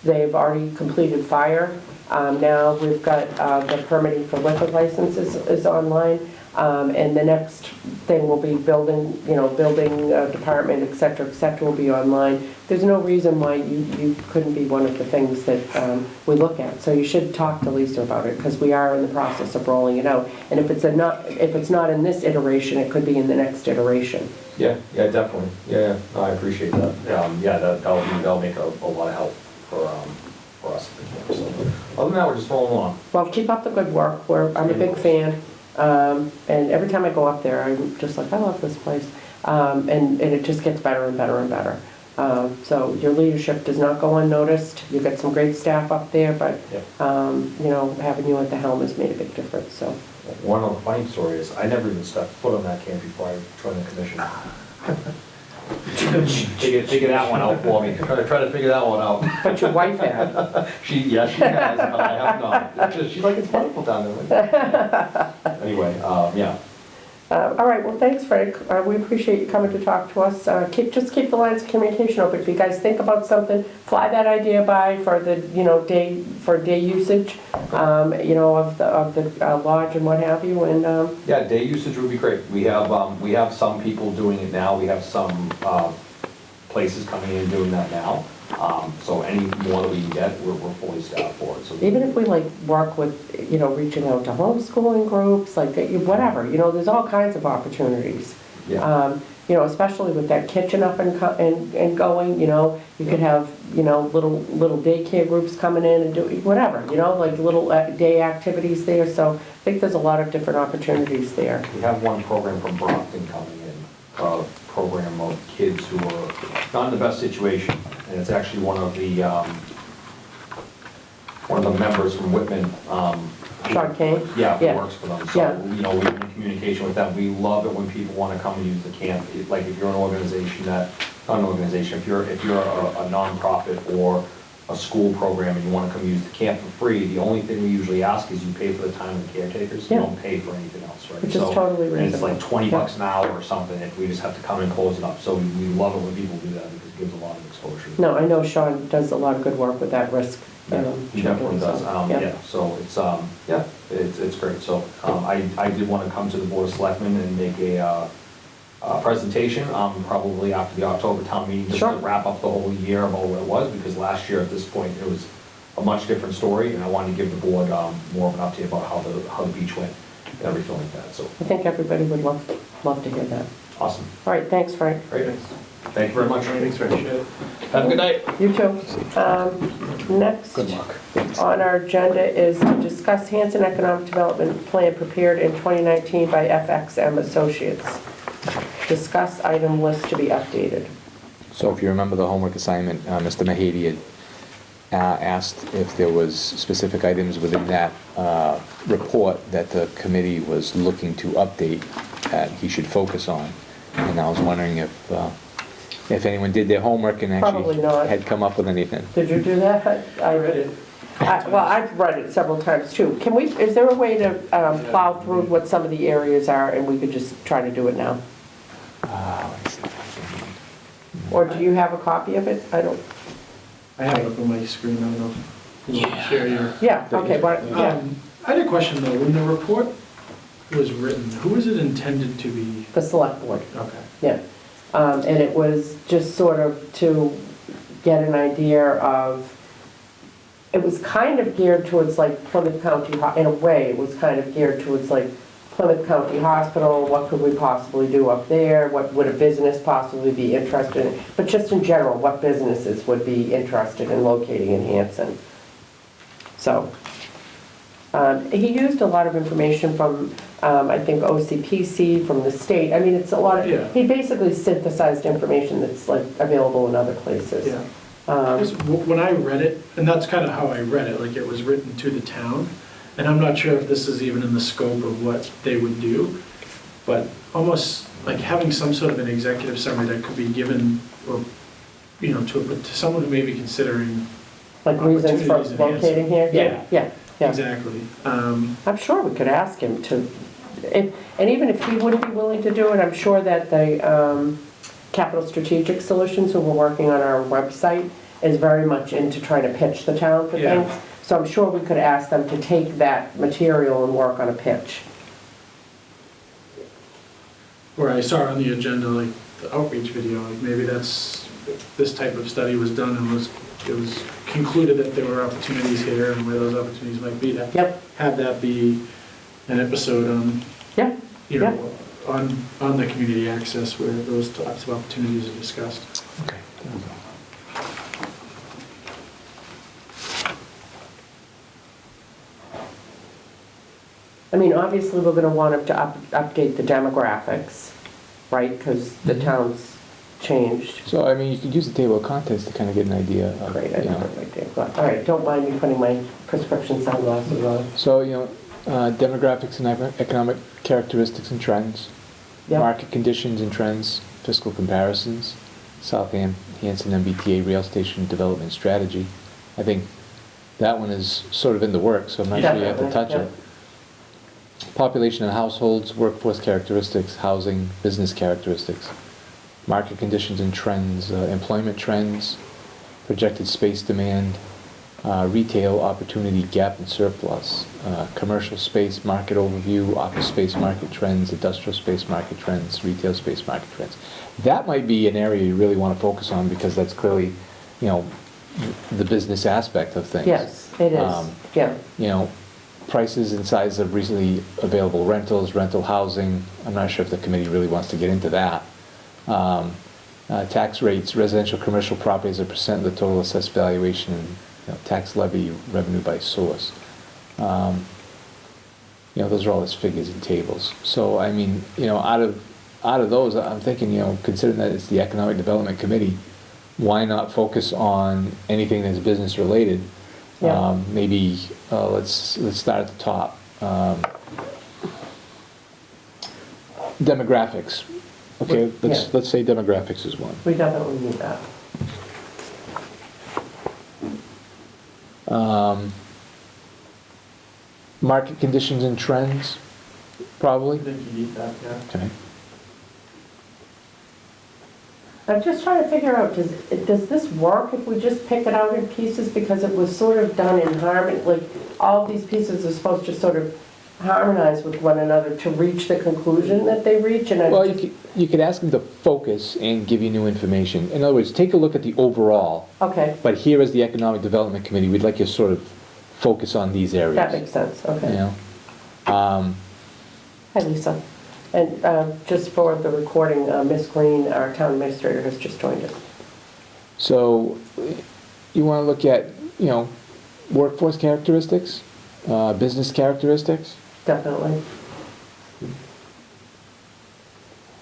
S1: They've already completed fire. Now we've got the permitting for liquor licenses is online. And the next thing will be building, you know, building department, et cetera, will be online. There's no reason why you couldn't be one of the things that we look at. So you should talk to Lisa about it, because we are in the process of rolling it out. And if it's not in this iteration, it could be in the next iteration.
S4: Yeah, definitely. Yeah, no, I appreciate that. Yeah, that'll make a lot of help for us at the camp. So, other than that, we're just rolling along.
S1: Well, keep up the good work. I'm a big fan. And every time I go up there, I'm just like, I love this place. And it just gets better and better and better. So your leadership does not go unnoticed. You've got some great staff up there, but,
S4: Yep.
S1: you know, having you at the helm has made a big difference, so.
S4: One other funny story is, I never even stepped foot on that camp before I joined the commission. Figure that one out for me. Try to figure that one out.
S1: But your wife had.
S4: She has, but I have not. She's like, it's wonderful down there. Anyway, yeah.
S1: All right, well, thanks, Frank. We appreciate you coming to talk to us. Just keep the lines of communication open. If you guys think about something, fly that idea by for the, day usage, of the lodge and what have you, and,
S4: Yeah, day usage would be great. We have some people doing it now. We have some places coming in and doing that now. So any more that we can get, we're fully staffed for it. So
S1: even if we work with, reaching out to homeschooling groups, whatever, there's all kinds of opportunities.
S4: Yeah.
S1: Especially with that kitchen up and going, you could have, little daycare groups coming in and do whatever, little day activities there. So I think there's a lot of different opportunities there.
S4: We have one program from Brockton coming in, a program of kids who are not in the best situation. And it's actually one of the members from Whitman.
S1: Sean Kane?
S4: Yeah, who
S1: Yeah.
S4: works for them. So,
S1: Yeah.
S4: we're in communication with them. We love it when people want to come and use the camp. Like if you're an organization not an organization, if you're a nonprofit or a school program and you want to come use the camp for free, the only thing we usually ask is you pay for the time of the caretakers. You
S1: Yeah.
S4: don't pay for anything else, right?
S1: Which is totally
S4: And it's like
S1: reasonable.
S4: $20 an hour or something, if we just have to come and close it up. So we love it when people do that because it gives a lot of exposure.
S1: No, I know Sean does a lot of good work with that risk.
S4: He definitely does,
S1: Yeah.
S4: yeah, so it's great. So I did want to come to the Board of Selectmen and make a presentation, probably after the October town meeting, just
S1: Sure.
S4: to wrap up the whole year about what it was, because last year at this point, it was a much different story, and I wanted to give the board more of an update about how the beach went and everything like that, so,
S1: I think everybody would love to hear that.
S4: awesome.
S1: All right, thanks, Frank.
S4: Great, thank you very much.
S2: Thanks, Frank.
S4: Have a good night.
S1: You too. Next
S4: Good luck.
S1: on our agenda is to discuss Hanson Economic Development Plan prepared in 2019 by FXM Associates. Discuss item list to be updated.
S5: So if you remember the homework assignment, Mr. Mahady had asked if there was specific items within that report that the committee was looking to update that he should focus on. And I was wondering if anyone did their homework and
S1: Probably
S5: actually
S1: not.
S5: had come up with anything.
S1: Did you do that? I read it. Well, I've read it several times too. Is there a way to plow through what some of the areas are and we could just try to do it now?
S5: Let me see if I can-
S1: Or do you have a copy of it? I don't,
S3: I have it up on my screen, I don't know. if you want to Share your.
S1: yeah, okay, yeah.
S3: I had a question though, when the report was written, who was it intended to be?
S1: The select board.
S3: Okay.
S1: Yeah, and it was just sort of to get an idea of, it was kind of geared towards like Plymouth County, in a way, it was kind of geared towards like Plymouth County Hospital, what could we possibly do up there, what would a business possibly be interested in, but just in general, what businesses would be interested in locating in Hanson. So, he used a lot of information from, I think OCPC, from the state. I mean, it's a lot
S3: Yeah.
S1: of, he basically synthesized information that's like available in other places.
S3: Yeah. When I read it, and that's kind of how I read it, like it was written to the town, and I'm not sure if this is even in the scope of what they would do, but almost like having some sort of an executive summary that could be given, or, to someone who may be considering.
S1: Like reasons for
S3: Opportunities in Hanson.
S1: locating here? Yeah.
S3: Exactly.
S1: I'm sure we could ask him to, and even if he wouldn't be willing to do it, I'm sure that the Capital Strategic Solutions, who we're working on our website, is very much into trying to pitch the town for
S3: Yeah.
S1: things. So I'm sure we could ask them to take that material and work on a pitch.
S3: Where I saw on the agenda, like the outreach video, like maybe this type of study was done and it was concluded that there were opportunities here and where those opportunities might be.
S1: Yep.
S3: Have that be an episode on,
S1: Yeah,
S3: on the community access where those types of opportunities are discussed.
S5: Okay.
S1: I mean, obviously, we're gonna want him to update the demographics, right? Because the town's changed.
S5: So, I mean, you could use the table of contents to kind of get an idea of,
S1: Great, I
S5: you
S1: know
S5: know.
S1: it right there. All right, don't mind me putting my prescription sunglasses on.
S5: So, demographics and economic characteristics and trends,
S1: Yeah.
S5: market conditions and trends, fiscal comparisons, Hanson MBTA rail station development strategy. I think that one is sort of in the works, so I'm not sure you have to
S1: Definitely,
S5: touch
S1: yeah.
S5: it. population and households, workforce characteristics, housing, business characteristics, market conditions and trends, employment trends, projected space demand, retail opportunity gap and surplus, commercial space market overview, office space market trends, industrial space market trends, retail space market trends. That might be an area you really want to focus on because that's clearly, you know, the business aspect of things.
S1: Yes, it is, yeah.
S5: You know, prices and size of recently available rentals, rental housing. I'm not sure if the committee really wants to get into that. Tax rates, residential, commercial property as a percent of the total assessed valuation, and, you know, tax levy, revenue by source. You know, those are all his figures and tables. So, I mean, you know, out of those, I'm thinking, you know, considering that it's the Economic Development Committee, why not focus on anything that's business related?
S1: Yeah.
S5: Maybe let's start at the top. Demographics. Okay,
S1: Yeah.
S5: let's say demographics is one.
S1: We definitely need that.
S5: Market conditions and trends, probably.
S3: I think you need that, yeah.
S5: Okay.
S1: I'm just trying to figure out, does this work if we just pick it out in pieces? Because it was sort of done in harmony, like, all these pieces are supposed to sort of harmonize with one another to reach the conclusion that they reach, and I
S5: Well,
S1: just...
S5: you could ask them to focus and give you new information. In other words, take a look at the overall,
S1: Okay,
S5: but here as the Economic Development Committee, we'd like you to sort of focus on these areas.
S1: that makes sense,
S5: You
S1: okay.
S5: know?
S1: Hi, Lisa. And just for the recording, Ms. Green, our town administrator, has just joined us.
S5: So you want to look at, you know, workforce characteristics, business characteristics.
S1: Definitely.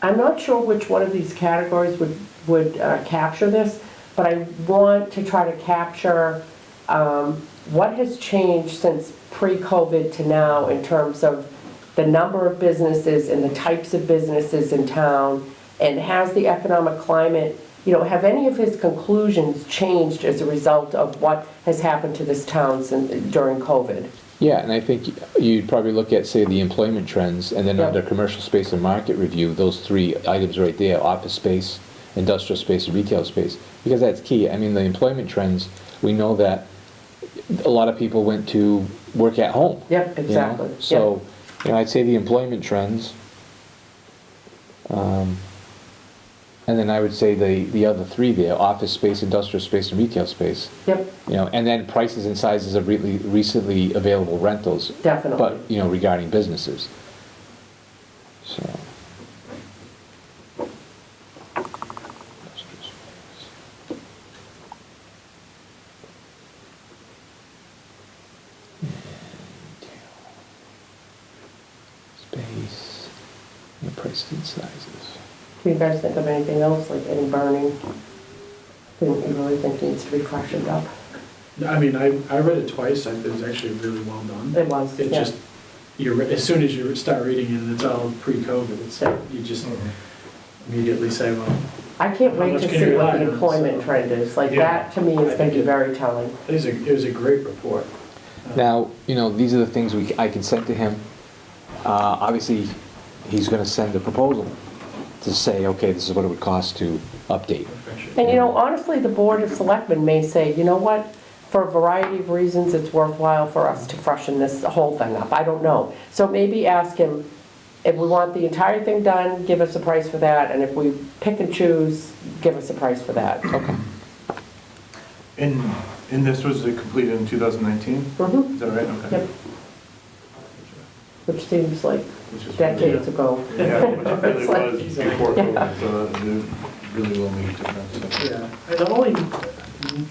S1: I'm not sure which one of these categories would capture this, but I want to try to capture what has changed since pre-COVID to now in terms of the number of businesses and the types of businesses in town, and has the economic climate, you know, have any of his conclusions changed as a result of what has happened to this town during COVID?
S5: Yeah, and I think you'd probably look at, say, the employment trends, and then
S1: Yeah.
S5: under commercial space and market review, those three items right there, office space, industrial space, and retail space, because that's key. I mean, the employment trends, we know that a lot of people went to work at home.
S1: Yep,
S5: you know?
S1: exactly.
S5: So, you know, I'd say the employment trends, and then I would say the other three there, office space, industrial space, and retail space.
S1: Yep,
S5: You know, and then prices and sizes of recently available rentals.
S1: definitely.
S5: But, you know, regarding businesses. So. Space, and prices and sizes.
S1: Do you guys think of anything else, like any burning thing that you really think needs to be freshened up?
S3: I mean, I read it twice, it was actually really well done.
S1: It was,
S3: It
S1: yeah.
S3: just, as soon as you start reading it, and it's all pre-COVID, it's, you just immediately say, well,
S1: I can't
S3: How
S1: wait
S3: much
S1: to
S3: can
S1: see
S3: you
S1: what
S3: rely
S1: the
S3: on,
S1: employment
S3: so-
S1: trend is. Like,
S3: Yeah.
S1: that, to me, is
S3: I
S1: gonna be
S3: think
S1: very telling.
S3: it was a great report.
S5: Now, you know, these are the things I can send to him. Obviously, he's gonna send a proposal to say, okay, this is what it would cost to update.
S1: And you know, honestly, the Board of Selectmen may say, you know what, for a variety of reasons, it's worthwhile for us to freshen this whole thing up. I don't know. So maybe ask him, if we want the entire thing done, give us a price for that, and if we pick and choose, give us a price for that.
S5: Okay.
S2: And this was completed in 2019?
S1: Mhm.
S2: Is that right? Okay.
S1: Yep. Which seems like
S2: Which is-
S1: decades ago.
S2: Yeah, which it really
S1: It's like-
S2: was before COVID, so it really will make a difference. So.
S3: Yeah, and the only,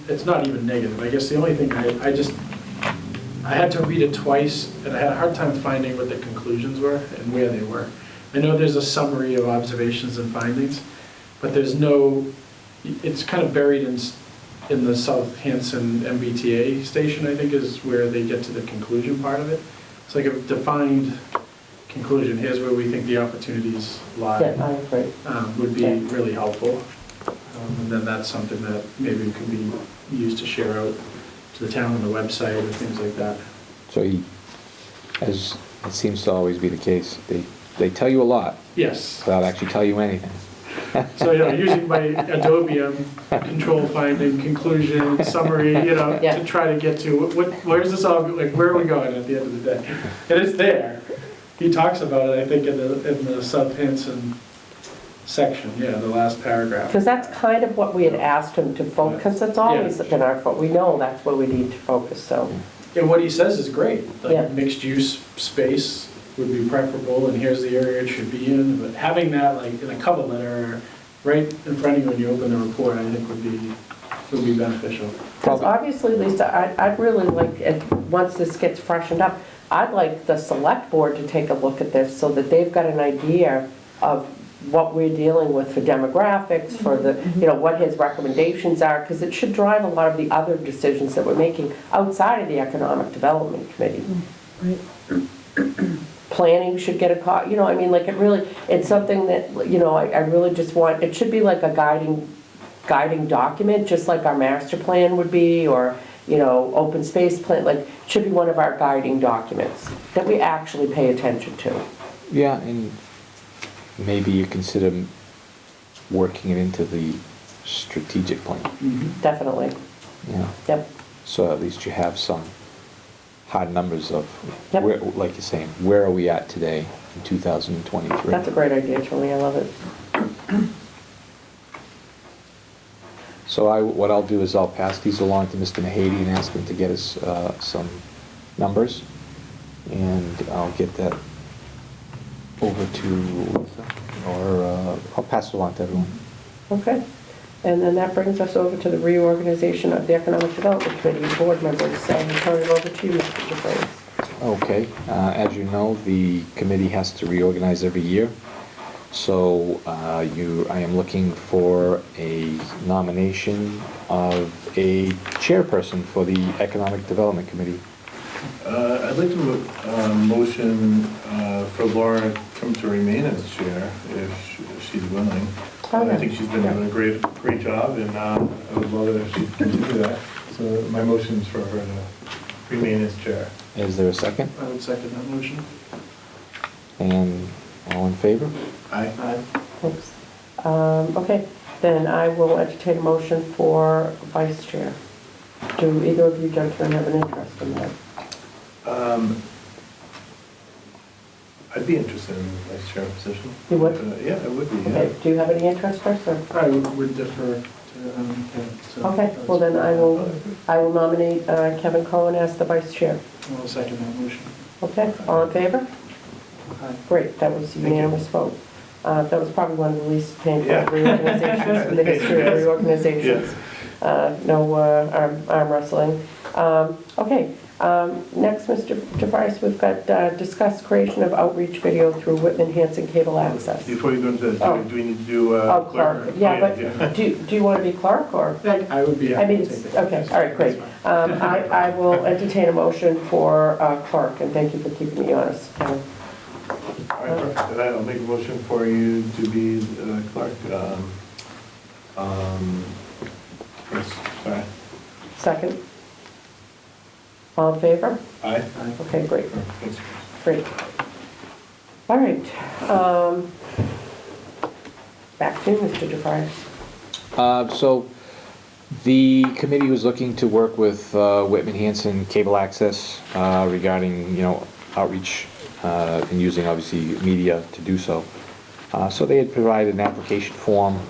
S3: it's not even negative, I guess the only thing I had to read it twice, and I had a hard time finding what the conclusions were and where they were. I know there's a summary of observations and findings, but there's no, it's kind of buried in the South Hanson MBTA station, I think, is where they get to the conclusion part of it. It's like a defined conclusion, here's where we think the opportunities lie.
S1: Yeah, I agree.
S3: Would be
S1: Yeah.
S3: really helpful. And then that's something that maybe could be used to share out to the town on the website or things like that.
S5: So he, as It seems to always be the case. They tell you a lot
S3: Yes.
S5: without actually tell you anything.
S3: So, using my Adobe, control finding, conclusion, summary,
S1: Yeah.
S3: to try to get to, where's this all, like, where are we going at the end of the day? And it's there. He talks about it, I think, in the South Hanson section, the last paragraph.
S1: Because that's kind of what we had asked him to focus, that's always been our, we know that's where we need to focus, so.
S3: And what he says is great,
S1: Yeah.
S3: like, mixed-use space would be preferable, and here's the area it should be in, but having that, like, in a cover letter, right in front of you when you open the report, I think would be beneficial.
S1: Because obviously, Lisa, I'd really like, once this gets freshened up, I'd like the select board to take a look at this so that they've got an idea of what we're dealing with for demographics, for the, what his recommendations are, because it should drive a lot of the other decisions that we're making outside of the Economic Development Committee. Planning should get a call, it's something that, I really just want, it should be like a guiding document, just like our master plan would be, or, open space plan, like, it should be one of our guiding documents that we actually pay attention to.
S5: Yeah, and maybe you consider working it into the strategic plan.
S1: Definitely,
S5: Yeah.
S1: yep.
S5: So at least you have some hard numbers of,
S1: Yep.
S5: where, like you're saying, where are we at today in 2023?
S1: That's a great idea, Charlie, I love it.
S5: So what I'll do is I'll pass these along to Mr. Mahady and ask him to get us some numbers, and I'll get that over to, or I'll pass it along to everyone.
S1: Okay, and then that brings us over to the reorganization of the Economic Development Committee board members, so I'm turning it over to you, Mr. DeFrancis.
S5: Okay, as you know, the committee has to reorganize every year. So I am looking for a nomination of a chairperson for the Economic Development Committee.
S2: I'd like to motion for Laura come to remain as chair if she's willing. I think she's been doing a great job, and I would love it if she can do that. So my motion is for her to remain as chair.
S5: Is there a second?
S3: I would second that motion.
S5: And all in favor?
S2: Aye.
S1: Oops. Okay, then I will entertain a motion for vice chair. Do either of you gentlemen have an interest in that?
S2: I'd be interested in the vice chair position.
S1: You would?
S2: Yeah, I would be, yeah.
S1: Okay, do you have any interest, Chris, or?
S3: I would defer to, so.
S1: Okay, well then I will nominate Kevin Cohen as the vice chair.
S3: I'll second that motion.
S1: Okay, all in favor?
S3: Aye.
S1: Great, that was
S2: you.
S1: unanimous vote. That was probably one of the least painful
S2: Yeah.
S1: reorganizations in the history of reorganizations. No arm wrestling. Okay, next, Mr. DeVries, we've got discuss creation of outreach video through Whitman Hanson Cable Access.
S2: Before you go into
S1: Oh.
S2: that, do we need to do
S1: Oh,
S2: clerk?
S1: clerk, yeah, but do you want to be clerk, or?
S3: I would be
S1: I
S3: happy
S1: mean,
S3: to take
S1: it's,
S3: it.
S1: okay, all right, great. I will entertain a motion for clerk, and thank you for keeping me honest, Kevin.
S2: All right, perfect. Then I'll make a motion for you to be clerk. Chris, sorry.
S1: Second? All in favor?
S2: Aye.
S1: Okay, great,
S2: Thanks, Chris.
S1: great. All right. Back to you, Mr. DeFries.
S5: So the committee was looking to work with Whitman Hanson Cable Access regarding, outreach and using obviously media to do so. So they had provided an application form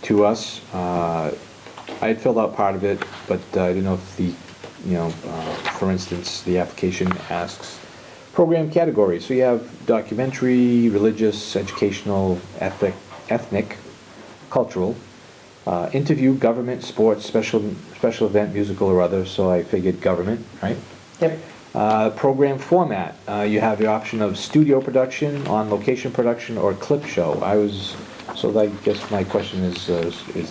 S5: to us. I had filled out part of it, but I didn't know if the, for instance, the application asks program categories. So you have documentary, religious, educational, ethnic, cultural, interview, government, sports, special event, musical or other. So I figured government, right?
S1: Yep.
S5: Program format, you have the option of studio production, on-location production, or clip show. So I guess my question is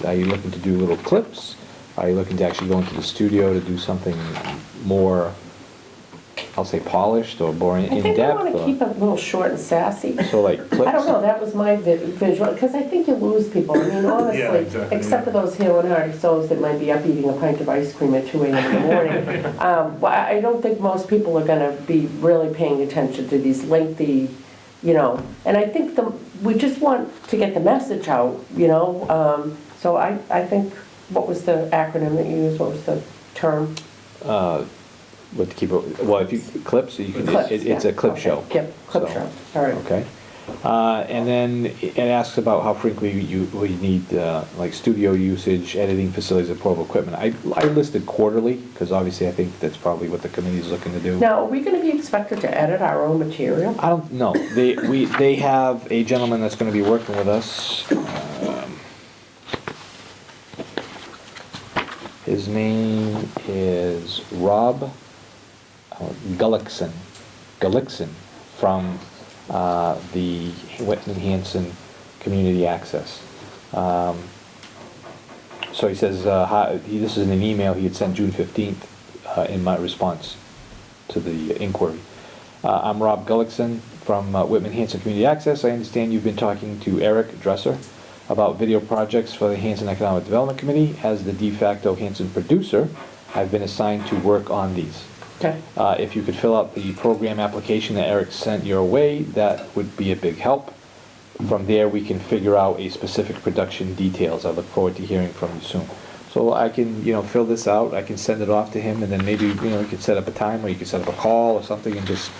S5: are you looking to do little clips? Are you looking to actually go into the studio to do something more I'll say polished or more in
S1: I think I want
S5: depth?
S1: to keep it a little short and sassy.
S5: So like clips?
S1: I don't know, that was my visual, because I think you lose people. I mean, honestly,
S2: exactly,
S1: except for those hale and hearty souls that might be up eating a pint of ice cream at 2 a.m. in the morning. Well, I don't think most people are gonna be really paying attention to these lengthy, and I think we just want to get the message out, so I think, what was the acronym that you used, what was the term?
S5: What to keep it, well, if you, clips, you can,
S1: Clips,
S5: it's
S1: yeah.
S5: a clip
S1: Okay.
S5: show.
S1: Yep, clip
S5: So,
S1: show, all right.
S5: Okay. And then it asks about how frequently we need, like, studio usage, editing facilities, and portable equipment. I listed quarterly, because obviously I think that's probably what the committee is looking to do.
S1: Now, are we gonna be expected to edit our own material?
S5: I don't know. They have a gentleman that's gonna be working with us. His name is Rob Gullickson from the Whitman Hanson Community Access. So he says, this is in an email he had sent June 15th in my response to the inquiry. I'm Rob Gullickson from Whitman Hanson Community Access. I understand you've been talking to Eric Dresser about video projects for the Hanson Economic Development Committee. As the de facto Hanson producer, I've been assigned to work on these.
S1: Okay.
S5: If you could fill out the program application that Eric sent your way, that would be a big help. From there, we can figure out a specific production details. I look forward to hearing from you soon. So I can, fill this out, I can send it off to him, and then maybe, we could set up a time, or you could set up a call or something and just,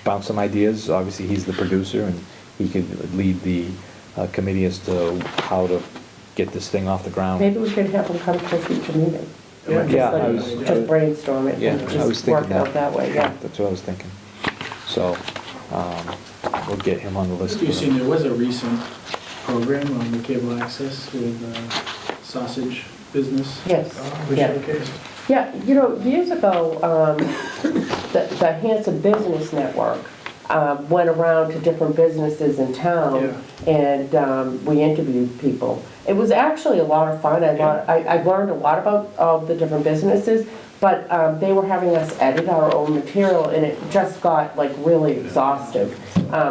S5: bounce some ideas. Obviously, he's the producer, and he could lead the committee as to how to get this thing off the ground.
S1: Maybe we could have them come to a future meeting.
S2: Yeah.
S1: Just brainstorm it and
S5: I was
S1: just work
S5: thinking
S1: it out that way, yeah.
S5: That's what I was thinking. So, we'll get him on the list.
S3: You've seen, there was a recent program on the cable access with sausage business.
S1: Yes,
S3: We
S1: yeah.
S3: showcased.
S1: Yeah, years ago, the Hanson Business Network went around to different businesses in town, and we interviewed people. It was actually a lot of fun. I learned a lot about all the different businesses, but they were having us edit our own material, and it just got like really exhaustive,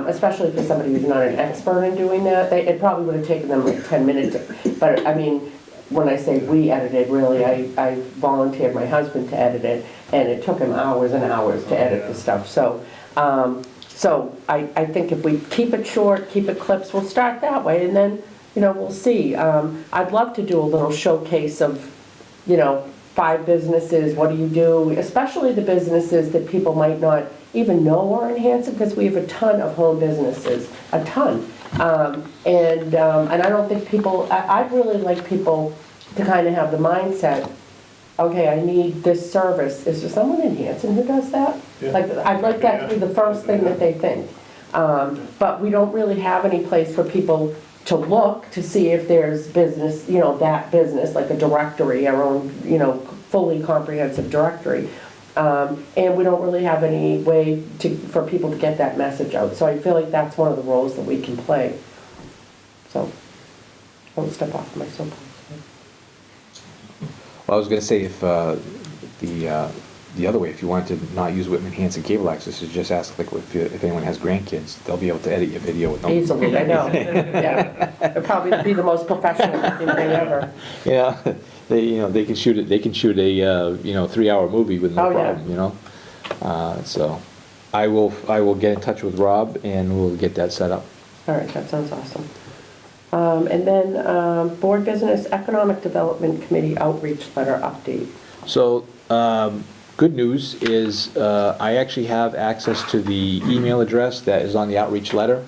S1: especially for somebody who's not an expert in doing that. It probably would have taken them like 10 minutes, but I mean, when I say we edited, really, I volunteered my husband to edit it, and it took him hours and hours to edit the stuff. So I think if we keep it short, keep it clips, we'll start that way, and then, we'll see. I'd love to do a little showcase of, 5 businesses, what do you do, especially the businesses that people might not even know are in Hanson, because we have a ton of home businesses, a ton. And I don't think people, I'd really like people to kind of have the mindset, okay, I need this service. Is there someone in Hanson who does that?
S2: Yeah.
S1: Like, I'd like that to be the first thing that they think. But we don't really have any place for people to look to see if there's business, that business, like a directory, our own, fully comprehensive directory. And we don't really have any way for people to get that message out. So I feel like that's one of the roles that we can play. So, I'll step off my soapbox.
S5: Well, I was gonna say, if, the other way, if you wanted to not use Whitman Hanson Cable Access, is just ask, like, if anyone has grandkids, they'll be able to edit your video with no.
S1: Easily, I know, yeah. It'd probably be the most professional looking thing ever.
S5: Yeah, they can shoot it, they can shoot a, 3-hour movie with no
S1: Oh, yeah.
S5: problem, So, I will get in touch with Rob, and we'll get that set up.
S1: All right, that sounds awesome. And then, Board Business Economic Development Committee Outreach Letter Update.
S5: So, good news is, I actually have access to the email address that is on the outreach letter.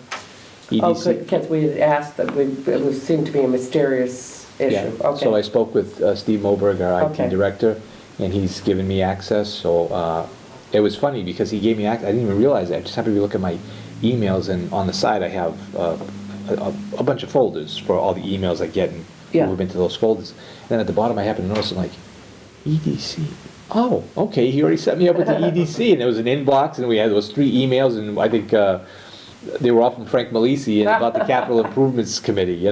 S1: Oh,
S5: EDC.
S1: good, because we had asked that it seemed to be a mysterious
S5: Yeah.
S1: issue. Okay.
S5: So I spoke with Steve Moberg, our
S1: Okay.
S5: IT director, and he's given me access, so, it was funny because he gave me access, I didn't even realize that, I just happened to be looking at my emails, and on the side I have, a bunch of folders for all the emails I get, and
S1: Yeah.
S5: move into those folders. And then at the bottom I happened to notice, I'm like, EDC. Oh, okay, he already set me up with the EDC, and there was an inbox, and we had those 3 emails, and I think, they were all from Frank Malisi and about the Capital Improvements Committee,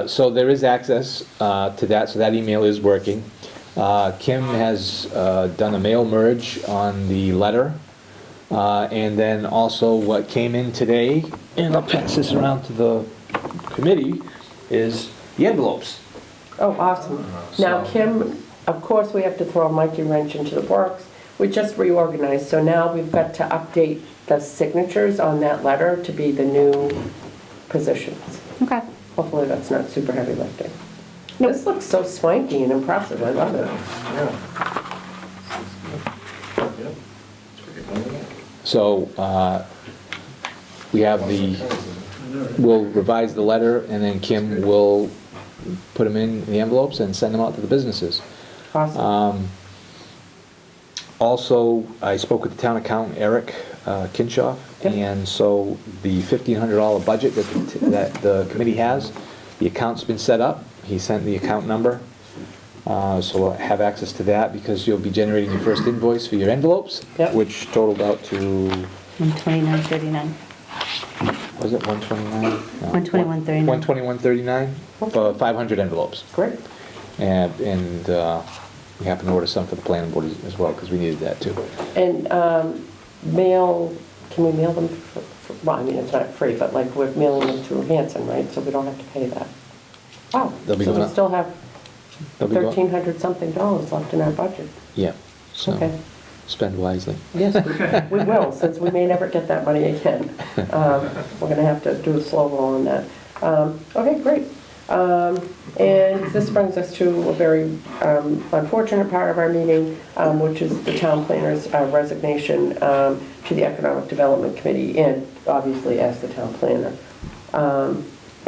S5: So there is access to that, so that email is working. Kim has done a mail merge on the letter. And then also what came in today, and I'll pass this around to the committee, is the envelopes.
S1: Oh, awesome. Now,
S4: So-
S1: Kim, of course, we have to throw a monkey wrench into the works. We just reorganized, so now we've got to update the signatures on that letter to be the new positions.
S6: Okay.
S1: Hopefully that's not super heavy lifting. This looks so swanky and impressive, I love it.
S2: Yeah. Yep.
S5: So we have the, we'll revise the letter, and then Kim will put them in the envelopes and send them out to the businesses.
S1: Awesome.
S5: Also, I spoke with the town accountant, Eric Kinshoff,
S1: Yep.
S5: and so the $1,500 budget that the committee has, the account's been set up. He sent the account number, so we'll have access to that because you'll be generating your first invoice for your envelopes,
S1: Yep.
S5: which totaled out to,
S6: 129.39.
S5: was it 129?
S6: 121.39.
S5: 121.39 for 500 envelopes.
S1: Great.
S5: And we happened to order some for the planning board as well, because we needed that too.
S1: And mail, can we mail them well, I mean, it's not free, but like we're mailing them through Hanson, right? So we don't have to pay that. Wow, so
S5: They'll be
S1: we
S5: going up.
S1: still have
S5: They'll be going-
S1: $1,300 something left in our budget.
S5: Yeah, so
S1: Okay.
S5: spend wisely.
S1: Yes, we will, since we may never get that money again. We're gonna have to do a slow roll on that. Okay, great. And this brings us to a very unfortunate part of our meeting, which is the town planner's resignation to the Economic Development Committee, and obviously as the town planner.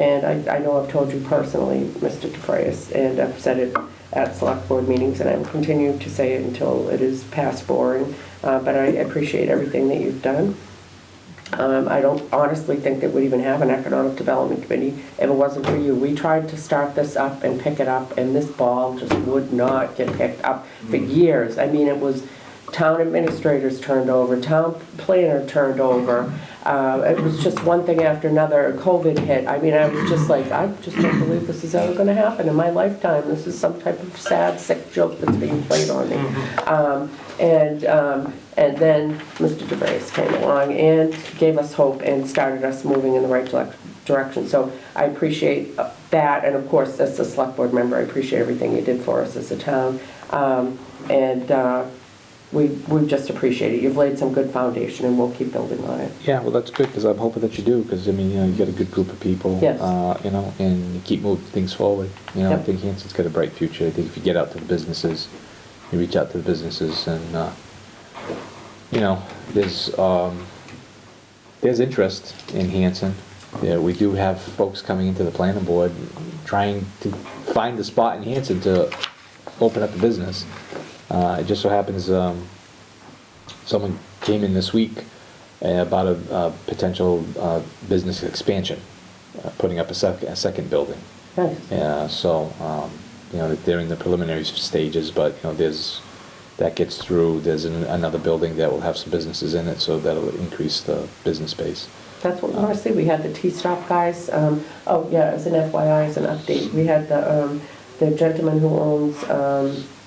S1: And I know I've told you personally, Mr. DeFrayis, and I've said it at select board meetings, and I will continue to say it until it is past boring, but I appreciate everything that you've done. I don't honestly think that we'd even have an economic development committee if it wasn't for you. We tried to start this up and pick it up, and this ball just would not get picked up for years. I mean, it was town administrators turned over, town planner turned over. It was just one thing after another. COVID hit. I mean, I was just like, I just don't believe this is ever going to happen in my lifetime. This is some type of sad, sick joke that's being played on me. And then Mr. DeVries came along and gave us hope and started us moving in the right direction. So I appreciate that, and of course, as a select board member, I appreciate everything you did for us as a town. We just appreciate it. You've laid some good foundation, and we'll keep building on it.
S5: Yeah, well, that's good, because I'm hoping that you do, because, I mean, you know, you got a good group of people.
S1: Yes.
S5: You know, and you keep moving things forward. You know, I
S1: Yep.
S5: think Hanson's got a bright future. I think if you get out to the businesses, you reach out to the businesses, and, you know, there's interest in Hanson. Yeah, we do have folks coming into the planning board trying to find a spot in Hanson to open up a business. It just so happens, someone came in this week about a potential business expansion, putting up a second building.
S1: Nice.
S5: Yeah, so, you know, they're in the preliminary stages, but, you know, that gets through, there's another building that will have some businesses in it, so that'll increase the business base.
S1: That's what we want to see. We had the T-Stop guys. Oh, yeah, as an FYI, as an update, we had the gentleman who owns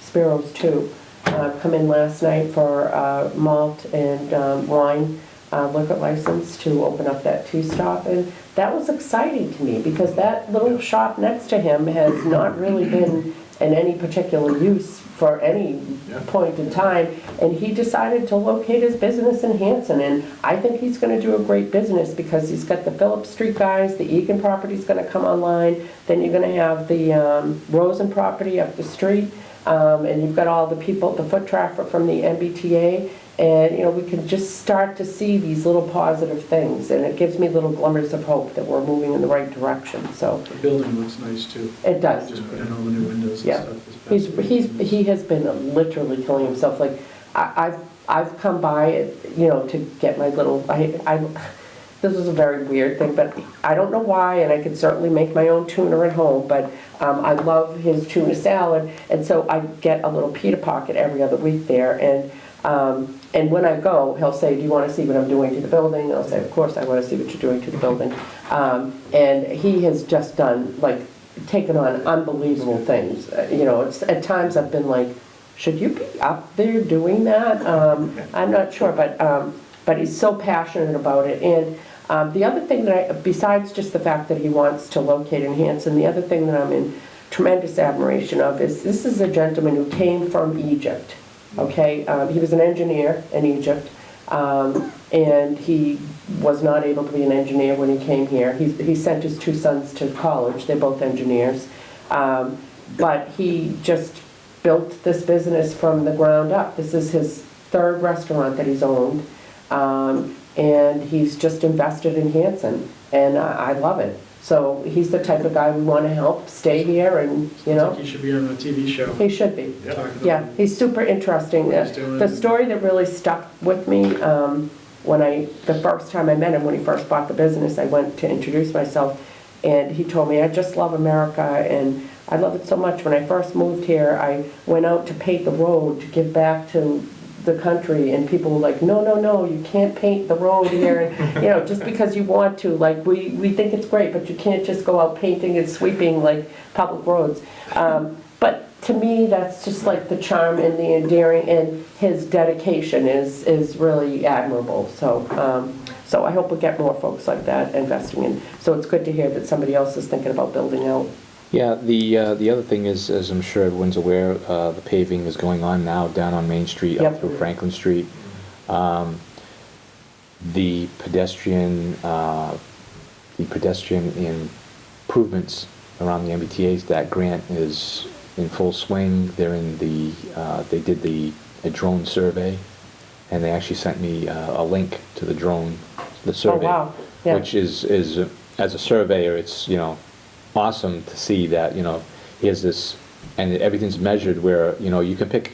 S1: Spiro's 2 come in last night for malt and wine liquor license to open up that T-Stop. And that was exciting to me, because that little shop next to him has not really been in any particular use for any point in time, and he decided to locate his business in Hanson, and I think he's going to do a great business, because he's got the Phillips Street guys, the Egan property's going to come online, then you're going to have the Rosen property up the street, and you've got all the people, the foot traffic from the MBTA, and, you know, we can just start to see these little positive things, and it gives me little glimmers of hope that we're moving in the right direction, so.
S3: The building looks nice too.
S1: It does.
S3: Just put in all the new windows and
S1: Yeah.
S3: stuff. this past week.
S1: He has been literally killing himself. Like, I've come by, you know, to get my little, this is a very weird thing, but I don't know why, and I can certainly make my own tuna at home, but I love his tuna salad, and so I get a little pita pocket every other week there, and when I go, he'll say, do you want to see what I'm doing to the building? And I'll say, of course I want to see what you're doing to the building. And he has just done, like, taken on unbelievable things. You know, it's, at times I've been like, should you be up there doing that? I'm not sure, but he's so passionate about it. And the other thing that besides just the fact that he wants to locate in Hanson, the other thing that I'm in tremendous admiration of is this is a gentleman who came from Egypt, okay? He was an engineer in Egypt, and he was not able to be an engineer when he came here. He sent his 2 sons to college, they're both engineers, but he just built this business from the ground up. This is his 3rd restaurant that he's owned, and he's just invested in Hanson, and I love it. So he's the type of guy we want to help stay here, and, you
S3: I
S1: know.
S3: think he should be on a TV show.
S1: He should be.
S2: Yep.
S3: talking about
S1: Yeah, he's super interesting.
S3: what he's doing.
S1: The story that really stuck with me, the first time I met him, when he first bought the business, I went to introduce myself, and he told me, I just love America, and I love it so much. When I first moved here, I went out to paint the road to give back to the country, and people were like, no, no, no, you can't paint the road here, and, you know, just because you want to, like, we think it's great, but you can't just go out painting and sweeping like public roads. But to me, that's just like the charm and the endearing, and his dedication is really admirable. So, so I hope we get more folks like that investing in. So it's good to hear that somebody else is thinking about building out.
S5: Yeah, the other thing is, as I'm sure everyone's aware, the paving is going on now down on Main Street up
S1: Yep.
S5: through Franklin Street. The pedestrian improvements around the MBTA's, that grant is in full swing. They're in the, they did a drone survey, and they actually sent me a link to the survey.
S1: Oh, wow. Yeah.
S5: Which is, as a surveyor, it's, you know, awesome to see that, you know, here's this, and everything's measured where, you know, you can pick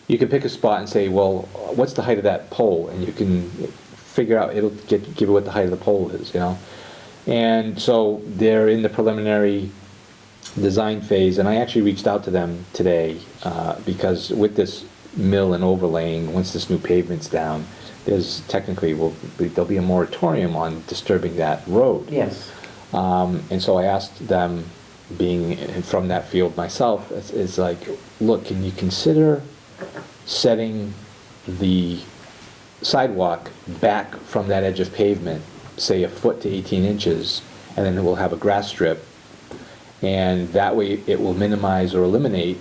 S5: a spot and say, well, what's the height of that pole? And you can figure out, it'll give you what the height of the pole is, you know? And so they're in the preliminary design phase, and I actually reached out to them today, because with this mill and overlaying, once this new pavement's down, there's technically, there'll be a moratorium on disturbing that road.
S1: Yes.
S5: And so I asked them, being from that field myself, it's like, look, can you consider setting the sidewalk back from that edge of pavement, say a foot to 18 inches, and then we'll have a grass strip, and that way it will minimize or eliminate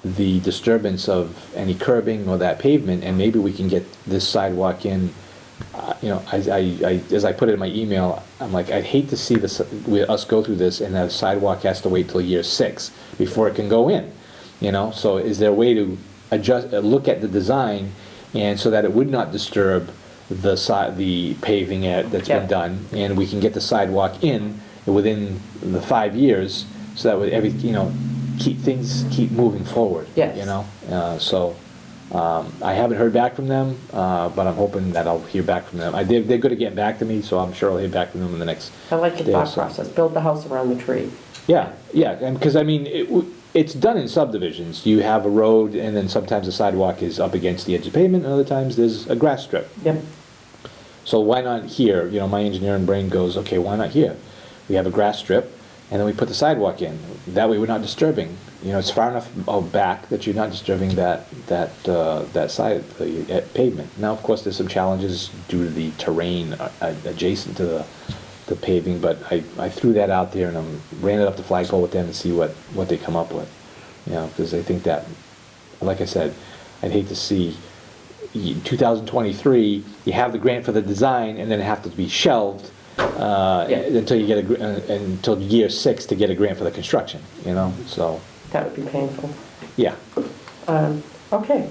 S5: the disturbance of any curbing or that pavement, and maybe we can get this sidewalk in. You know, as I put it in my email, I'm like, I'd hate to see us go through this and the sidewalk has to wait till year 6 before it can go in, you know? So is there a way to look at the design, and so that it would not disturb the paving that's been done, and we can get the sidewalk in within the 5 years, so that way you know, keep moving forward.
S1: Yes.
S5: You know, so. I haven't heard back from them, but I'm hoping that I'll hear back from them. They're good at getting back to me, so I'm sure I'll hear back from them in the next
S1: I like the
S5: day or
S1: thought
S5: so.
S1: process, build the house around the tree.
S5: Yeah, and because I mean, it's done in subdivisions. You have a road, and then sometimes the sidewalk is up against the edge of pavement, and other times there's a grass strip.
S1: Yep.
S5: So why not here? You know, my engineering brain goes, okay, why not here? We have a grass strip, and then we put the sidewalk in. That way we're not disturbing. You know, it's far enough back that you're not disturbing that side of the pavement. Now, of course, there's some challenges due to the terrain adjacent to the paving, but I threw that out there, and I ran it up the flagpole with them to see what they come up with. You know, because I think that, like I said, I'd hate to see 2023, you have the grant for the design, and then it have to be shelved until you get until year 6 to get a grant for the construction. You know, so.
S1: That would be painful.
S5: Yeah.
S1: Okay.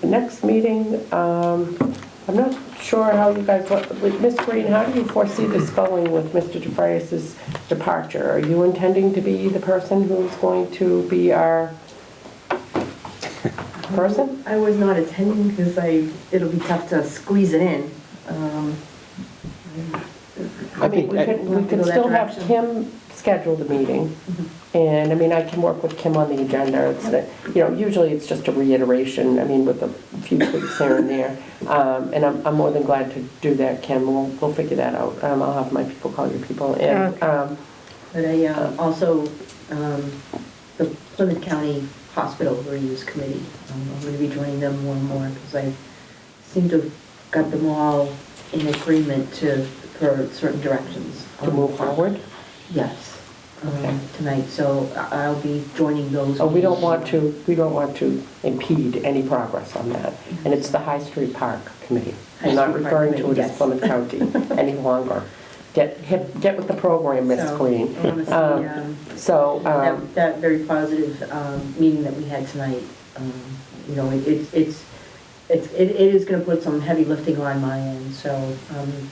S1: Next meeting, I'm not sure how you guys, Ms. Green, how do you foresee this going with Mr. DeFreitas' departure? Are you intending to be the person who's going to be our person?
S7: I was not attending because it'll be tough to squeeze it in.
S1: I mean, we could still have Kim schedule the meeting. And, I mean, I can work with Kim on the agenda. It's, you know, usually it's just a reiteration, I mean, with a few tweaks here and there. And I'm more than glad to do that, Kim. We'll figure that out. I'll have my people call your people. And
S7: But I also, the Plymouth County Hospital Reuse Committee, I'm going to be joining them more and more because I seem to have got them all in agreement for certain directions.
S1: To move forward?
S7: Yes,
S1: Okay.
S7: tonight, so I'll be joining those.
S1: Oh, we don't want to impede any progress on that. And it's the High Street Park Committee. I'm not
S7: High Street Park
S1: referring to it
S7: Committee,
S1: as
S7: yes.
S1: Plymouth County any longer. Get with the program, Miss
S7: So,
S1: Green.
S7: I want to see
S1: So,
S7: that very positive meeting that we had tonight. You know, it is going to put some heavy lifting on my end, so I'm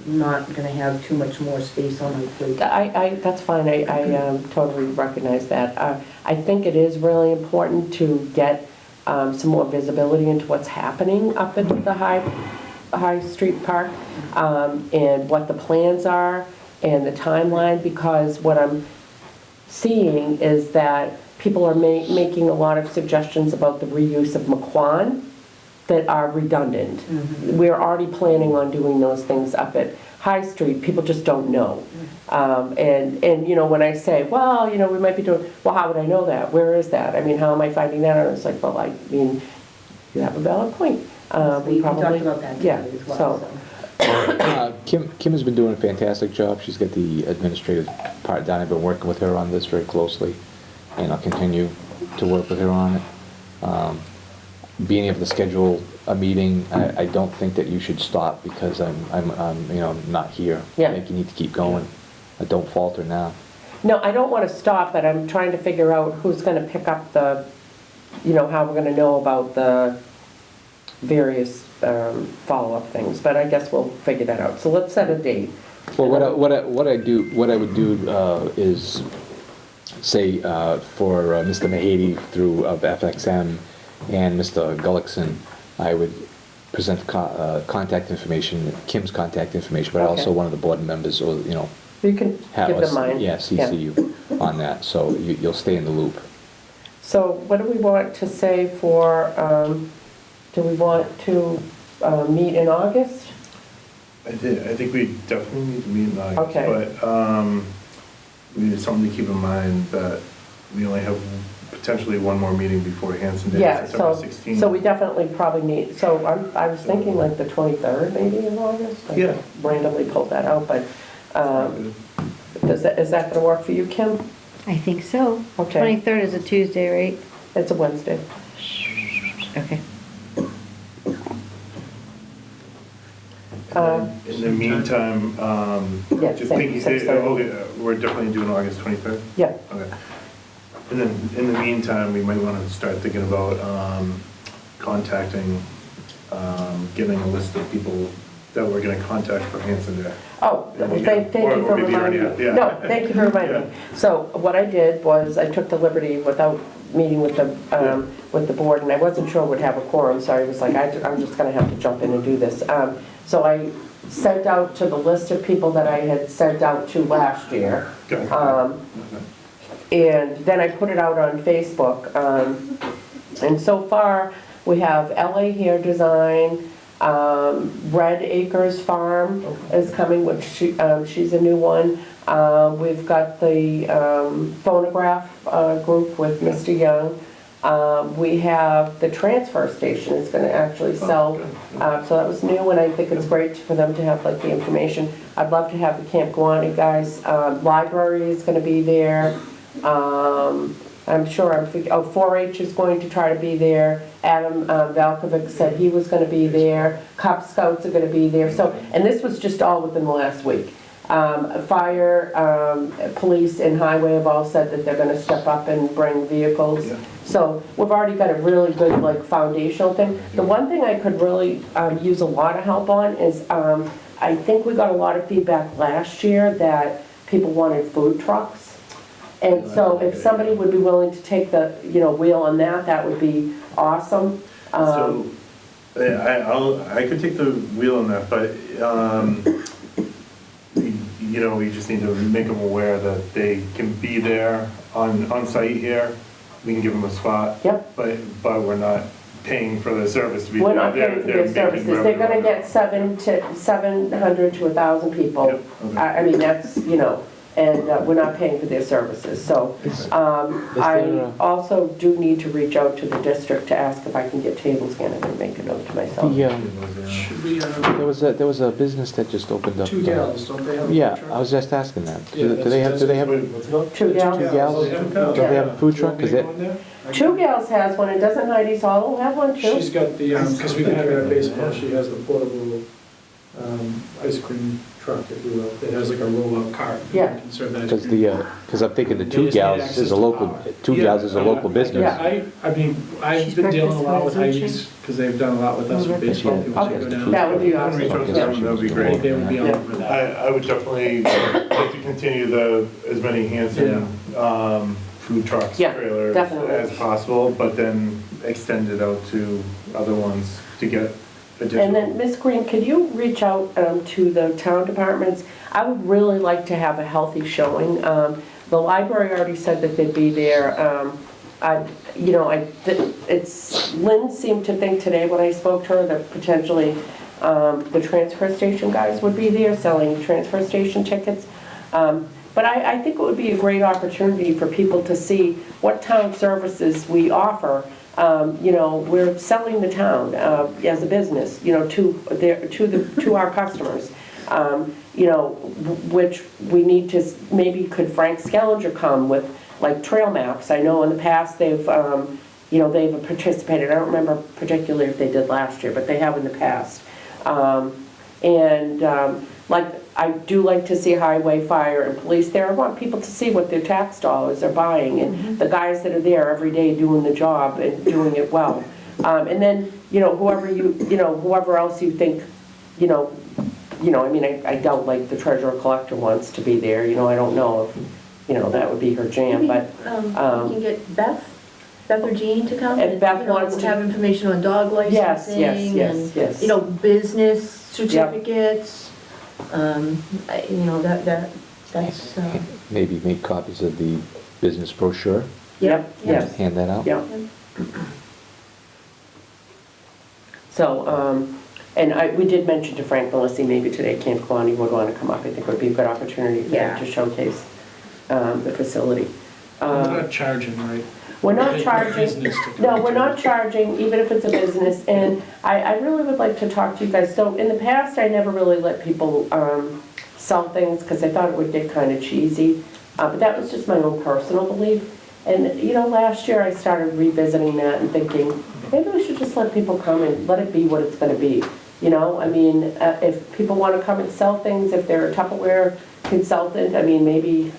S7: not going to have too much more space on my plate.
S1: that's fine, I totally recognize that. I think it is really important to get some more visibility into what's happening up at the High Street Park, and what the plans are and the timeline, because what I'm seeing is that people are making a lot of suggestions about the reuse of McQuon that are redundant. We're already planning on doing those things up at High Street, people just don't know. And you know, when I say, well, you know, we might be doing, well, how would I know that? Where is that? I mean, how am I finding that out? It's like, well, I mean, you have a valid point.
S7: We talked about that
S1: yeah,
S7: today as well.
S1: so.
S5: Kim has been doing a fantastic job. She's got the administrative part done. I've been working with her on this very closely, and I'll continue to work with her on it. Being able to schedule a meeting, I don't think that you should stop because I'm you know, not here.
S1: Yeah.
S5: I think you need to keep going. Don't falter now.
S1: No, I don't want to stop, but I'm trying to figure out who's going to pick up the, you know, how we're going to know about the various follow-up things, but I guess we'll figure that out. So let's set a date.
S5: Well, what I would do is say for Mr. Mahady through FXM and Mr. Gullickson, I would present contact information, Kim's contact information, but
S1: Okay.
S5: also one of the board members, or you know,
S1: You can
S5: have
S1: give
S5: us,
S1: them mine.
S5: yeah, CC you on that, so you'll stay in the loop.
S1: So what do we want to say for, do we want to meet in August?
S2: I think we definitely need to meet in August.
S1: Okay.
S2: But we need something to keep in mind that we only have potentially one more meeting before Hanson Day,
S1: Yeah,
S2: September
S1: so,
S2: 16th.
S1: so we definitely probably need, so I was thinking like the 23rd maybe in August? I
S2: Yeah.
S1: randomly pulled that out, but is that gonna work for you, Kim?
S6: I think so.
S1: Okay.
S6: 23rd is a Tuesday, right?
S1: It's a Wednesday.
S6: Okay.
S2: In the meantime,
S1: Yeah,
S2: just
S1: same,
S2: thinking,
S1: 6:30.
S2: okay, we're definitely doing August 23rd?
S1: Yeah,
S2: Okay. And then, in the meantime, we might want to start thinking about contacting, getting a list of people that we're going to contact for Hanson Day.
S1: oh,
S2: Yeah.
S1: thank you
S2: Or
S1: for
S2: maybe you already
S1: reminding me.
S2: have, yeah.
S1: No, thank you for reminding me. So what I did was I took the liberty without meeting with the board, and I wasn't sure would have a quorum, so I was like, I'm just gonna have to jump in and do this. So I sent out to the list of people that I had sent out to last year.
S2: Okay.
S1: And then I put it out on Facebook. And so far, we have LA Hair Design, Red Acres Farm is coming, which she's a new one. We've got the phonograph group with Mr. Young. We have the transfer station is going to actually sell, so that was new, and I think it's great for them to have like the information. I'd love to have the Camp Guani guys. Library is going to be there. I'm sure, 4-H is going to try to be there. Adam Valkovic said he was going to be there. Cub Scouts are going to be there. So, and this was just all within the last week. Fire, police, and highway have all said that they're going to step up and bring vehicles.
S2: Yeah.
S1: So we've already got a really good like foundational thing. The one thing I could really use a lot of help on is I think we got a lot of feedback last year that people wanted food trucks. And so if somebody would be willing to take the, wheel on that, that would be awesome.
S2: So, I could take the wheel on that, but, we just need to make them aware that they can be there on site here. We can give them a spot.
S1: Yep.
S2: But we're not paying for the service to be there.
S1: We're not paying for their
S2: making
S1: services. They're
S2: revenue
S1: gonna
S2: on
S1: get 700 to 1,000 people.
S2: Yep, okay.
S1: I mean, that's, and we're not paying for their services. So I
S5: there,
S1: also do need to reach out to the district to ask if I can get tables again. I'm gonna make a note to myself.
S3: Should we,
S5: there was a business that just opened up.
S3: two gals, don't they have a
S5: Yeah,
S3: food truck?
S5: I was just asking that.
S3: Yeah,
S5: Do they have,
S2: What's it called?
S1: Two Gals.
S5: Two gals?
S3: Don't
S5: they have a food truck? Is it-
S1: Two Gals has one, and doesn't Heidi's Hollow have one too?
S3: She's got the, because we can have it at baseball, she has the portable ice cream truck, if you will. It has like a roll-up cart.
S1: Yeah.
S3: You can serve the ice
S5: Because
S3: cream.
S5: because I'm thinking the
S3: They
S5: Two
S3: just need
S5: Gals
S3: access
S5: is a
S3: to
S5: local,
S3: power.
S5: Two Gals is a local business.
S3: Yeah, I mean, I've
S6: She's
S3: been dealing a lot with
S6: breakfast, isn't
S3: Heidi's, because they've done a lot with us with
S6: breakfast.
S3: baseball. People
S1: Okay.
S3: should go down.
S1: That would be
S2: Reach
S1: awesome.
S2: out to
S1: Yeah.
S2: them, that would be
S3: They
S2: great.
S3: they would be all
S1: Yeah.
S3: over that.
S2: I would definitely like to continue as many Hanson food trucks,
S1: Yeah,
S2: trailers
S1: definitely.
S2: as possible, but then extend it out to other ones to get
S1: And then,
S2: additional.
S1: Ms. Green, could you reach out to the town departments? I would really like to have a healthy showing. The library already said that they'd be there. Lynn seemed to think today when I spoke to her that potentially the transfer station guys would be there selling transfer station tickets. But I think it would be a great opportunity for people to see what town services we offer. We're selling the town as a business, to our customers. Which we need to, maybe could Frank Skellinger come with like trail maps? I know in the past they've participated. I don't remember particularly if they did last year, but they have in the past. I do like to see highway, fire, and police there. I want people to see what their tax dollars are buying, and the guys that are there every day doing the job and doing it well. And then, whoever else you think, I doubt like the treasurer collector wants to be there, I don't know if, that would be her jam,
S7: Maybe,
S1: but,
S7: we can get Beth or Jean to come.
S1: If Beth
S7: and,
S1: wants to-
S7: have information on dog
S1: Yes,
S7: licensing.
S1: yes.
S7: And, business certificates. That's,
S5: Maybe make copies of the business brochure,
S1: Yep, yes.
S5: hand that out.
S1: Yeah. So, we did mention to Frank Melissi maybe today Camp Kalani would want to come up. I think it would be a good opportunity for
S7: Yeah.
S1: them to showcase the facility.
S3: We're not charging, right?
S1: We're not
S3: It's a
S1: charging,
S3: business to
S1: no,
S3: come
S1: we're
S3: to.
S1: not charging, even if it's a business. And I really would like to talk to you guys. So in the past, I never really let people sell things because I thought it would get kind of cheesy. But that was just my own personal belief. And, last year I started revisiting that and thinking, maybe we should just let people come and let it be what it's going to be. If people want to come and sell things, if they're a Tupperware consultant, maybe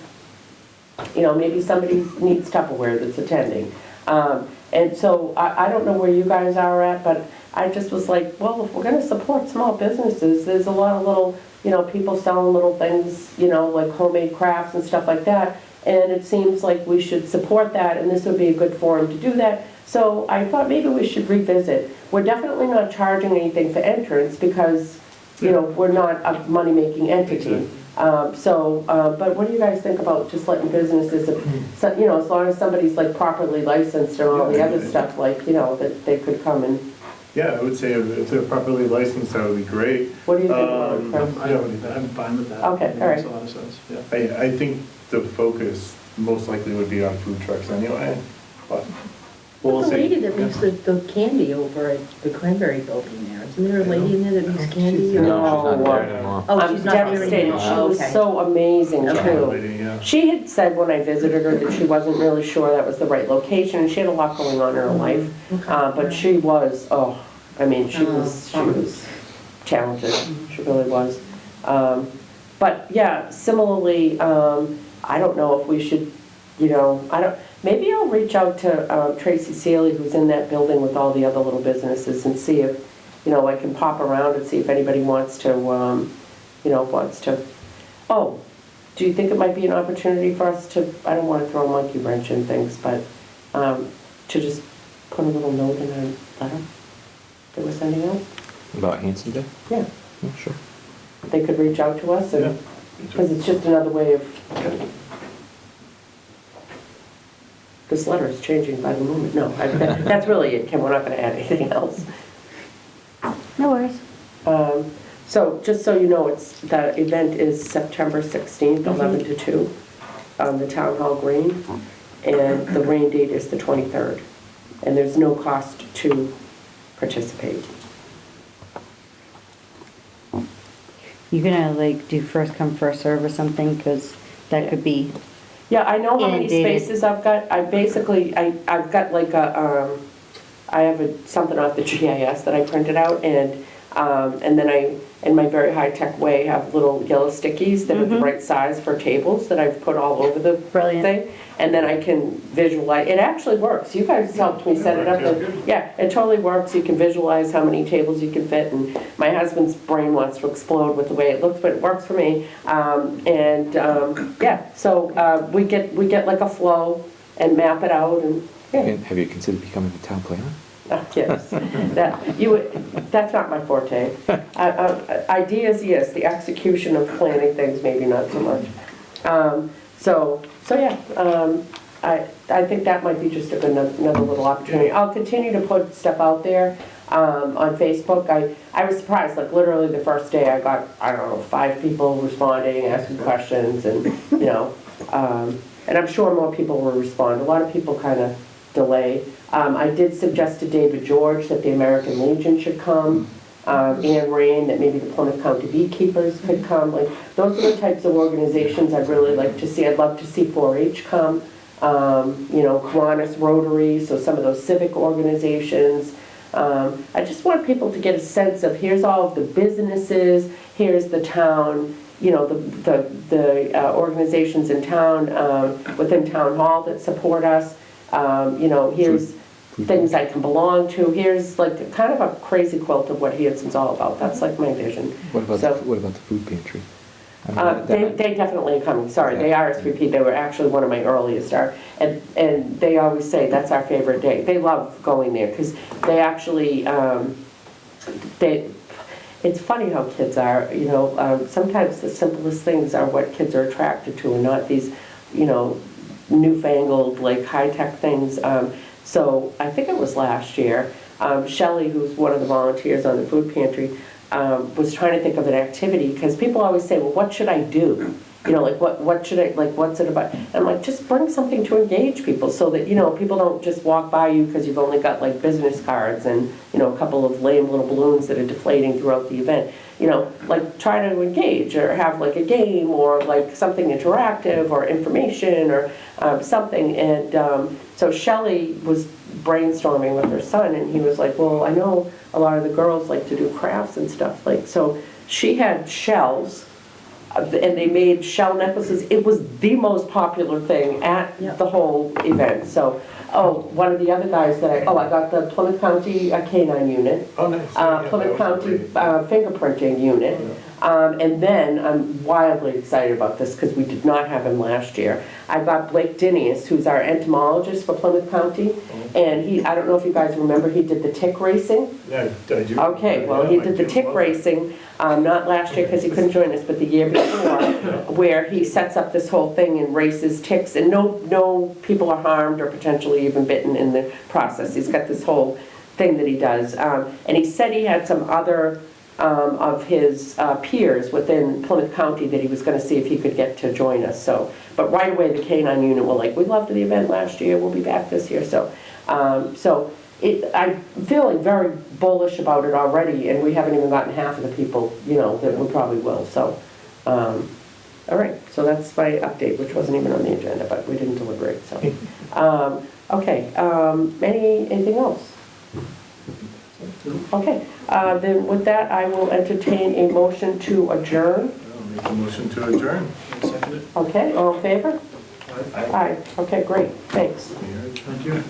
S1: somebody needs Tupperware that's attending. And so I don't know where you guys are at, but I just was like, well, if we're going to support small businesses, there's a lot of little, people selling little things, like homemade crafts and stuff like that. And it seems like we should support that, and this would be a good forum to do that. So I thought maybe we should revisit. We're definitely not charging anything for entrance because, we're not a money-making entity. But what do you guys think about just letting businesses, as long as somebody's like properly licensed and all the other stuff, that they could come and,
S2: Yeah, I would say if they're properly licensed, that would be great.
S1: what do you think about it, Frank?
S3: I'm fine with that.
S1: Okay,
S3: I think
S1: all
S3: Makes
S1: right.
S3: a lot of sense, yeah.
S2: I think the focus most likely would be on food trucks anyway, but we'll
S7: the lady
S2: see.
S7: that makes the candy over at the Cranberry Building there. Isn't there a lady in there that makes candy?
S2: She's-
S7: or-
S5: No, she's not there
S1: No.
S5: anymore.
S7: Oh,
S1: I'm
S7: she's not there
S1: devastated.
S7: anymore.
S1: She
S7: Oh,
S1: was
S7: okay.
S1: so amazing
S7: Okay.
S1: too.
S2: Lady, yeah.
S1: She had said when I visited her that she wasn't really sure that was the right location, and she had a lot going on in her life.
S7: Okay.
S1: But she was, she
S7: Oh,
S1: was talented, she really was. But yeah, similarly, I don't know if we should, maybe I'll reach out to Tracy Seeley, who's in that building with all the other little businesses, and see if, I can pop around and see if anybody wants to, oh, do you think it might be an opportunity for us to, I don't want to throw a monkey wrench in things, but to just put a little note in our letter that we're sending out?
S5: About Hanson Day?
S1: Yeah,
S5: Yeah, sure.
S1: they could reach out to us, and, because it's just another way of, this letter is changing by the moment. No, that's really it, Kim, we're not going to add anything else.
S6: No worries.
S1: So, just so you know, the event is September 16th, 11 to 2, on the Town Hall Green, and the rain date is the 23rd, and there's no cost to participate.
S6: You gonna like do first come, first serve or something? Because that could be,
S1: Yeah, I know how many
S6: Inundated.
S1: spaces I've got. I've got like I have something off the GIS that I printed out, and then I, in my very high-tech way, have little yellow stickies that are the right size for tables that I've put all over the
S6: Brilliant.
S1: thing. And then I can visualize, it actually works. You guys helped me set it up. Yeah, it totally works. You can visualize how many tables you can fit, and my husband's brain wants to explode with the way it looks, but it works for me. Yeah, so we get like a flow and map it out, and, yeah.
S5: Have you considered becoming a town planner?
S1: Yes, that's not my forte. Ideas, yes, the execution of planning things, maybe not so much. So yeah, I think that might be just another little opportunity. I'll continue to put stuff out there on Facebook. I was surprised, like literally the first day I got, I don't know, 5 people responding, asking questions, and and I'm sure more people will respond. A lot of people kind of delay. I did suggest to David George that the American Legion should come, Anne Rain, that maybe the Plymouth County Beekeepers could come. Like, those are the types of organizations I'd really like to see. I'd love to see 4-H come, Kiwanis Rotary, so some of those civic organizations. I just want people to get a sense of, here's all of the businesses, here's the town, the organizations in town, within Town Hall that support us. Here's things I can belong to. Here's like kind of a crazy quilt of what Hanson's all about. That's like my vision.
S5: What about the food pantry?
S1: They definitely are coming. Sorry, they RSVP. They were actually one of my earliest. And they always say that's our favorite day. They love going there because they actually, it's funny how kids are, sometimes the simplest things are what kids are attracted to, and not these, newfangled, like high-tech things. So I think it was last year, Shelley, who's one of the volunteers on the food pantry, was trying to think of an activity, because people always say, well, what should I do? What should I, what's it about? And I'm like, just bring something to engage people so that, people don't just walk by you because you've only got like business cards and, a couple of lame little balloons that are deflating throughout the event. Try to engage or have like a game or like something interactive or information or something. And so Shelley was brainstorming with her son, and he was like, well, I know a lot of the girls like to do crafts and stuff. So she had shells, and they made shell necklaces. It was the most popular thing at the whole event. So, one of the other guys that I got the Plymouth County Canine Unit.
S2: Oh, nice.
S1: Plymouth County fingerprinting unit. And then, I'm wildly excited about this because we did not have him last year. I got Blake Dinius, who's our entomologist for Plymouth County, and I don't know if you guys remember, he did the tick racing.
S2: Yeah, I do.
S1: Okay, well, he did the tick racing, not last year because he couldn't join us, but the year before, where he sets up this whole thing and races ticks, and no people are harmed or potentially even bitten in the process. He's got this whole thing that he does. And he said he had some other of his peers within Plymouth County that he was going to see if he could get to join us. But right away the canine unit were like, we loved the event last year, we'll be back this year. I'm feeling very bullish about it already, and we haven't even gotten half of the people, that we probably will. So, all right, so that's my update, which wasn't even on the agenda, but we didn't deliberate. So, okay, anything else? Okay, then with that, I will entertain a motion to adjourn.
S2: I'll make a motion to adjourn.
S3: Second it.
S1: Okay, all in favor?
S3: Aye.
S1: Aye. Okay, great, thanks.
S2: Here.
S3: Thank you.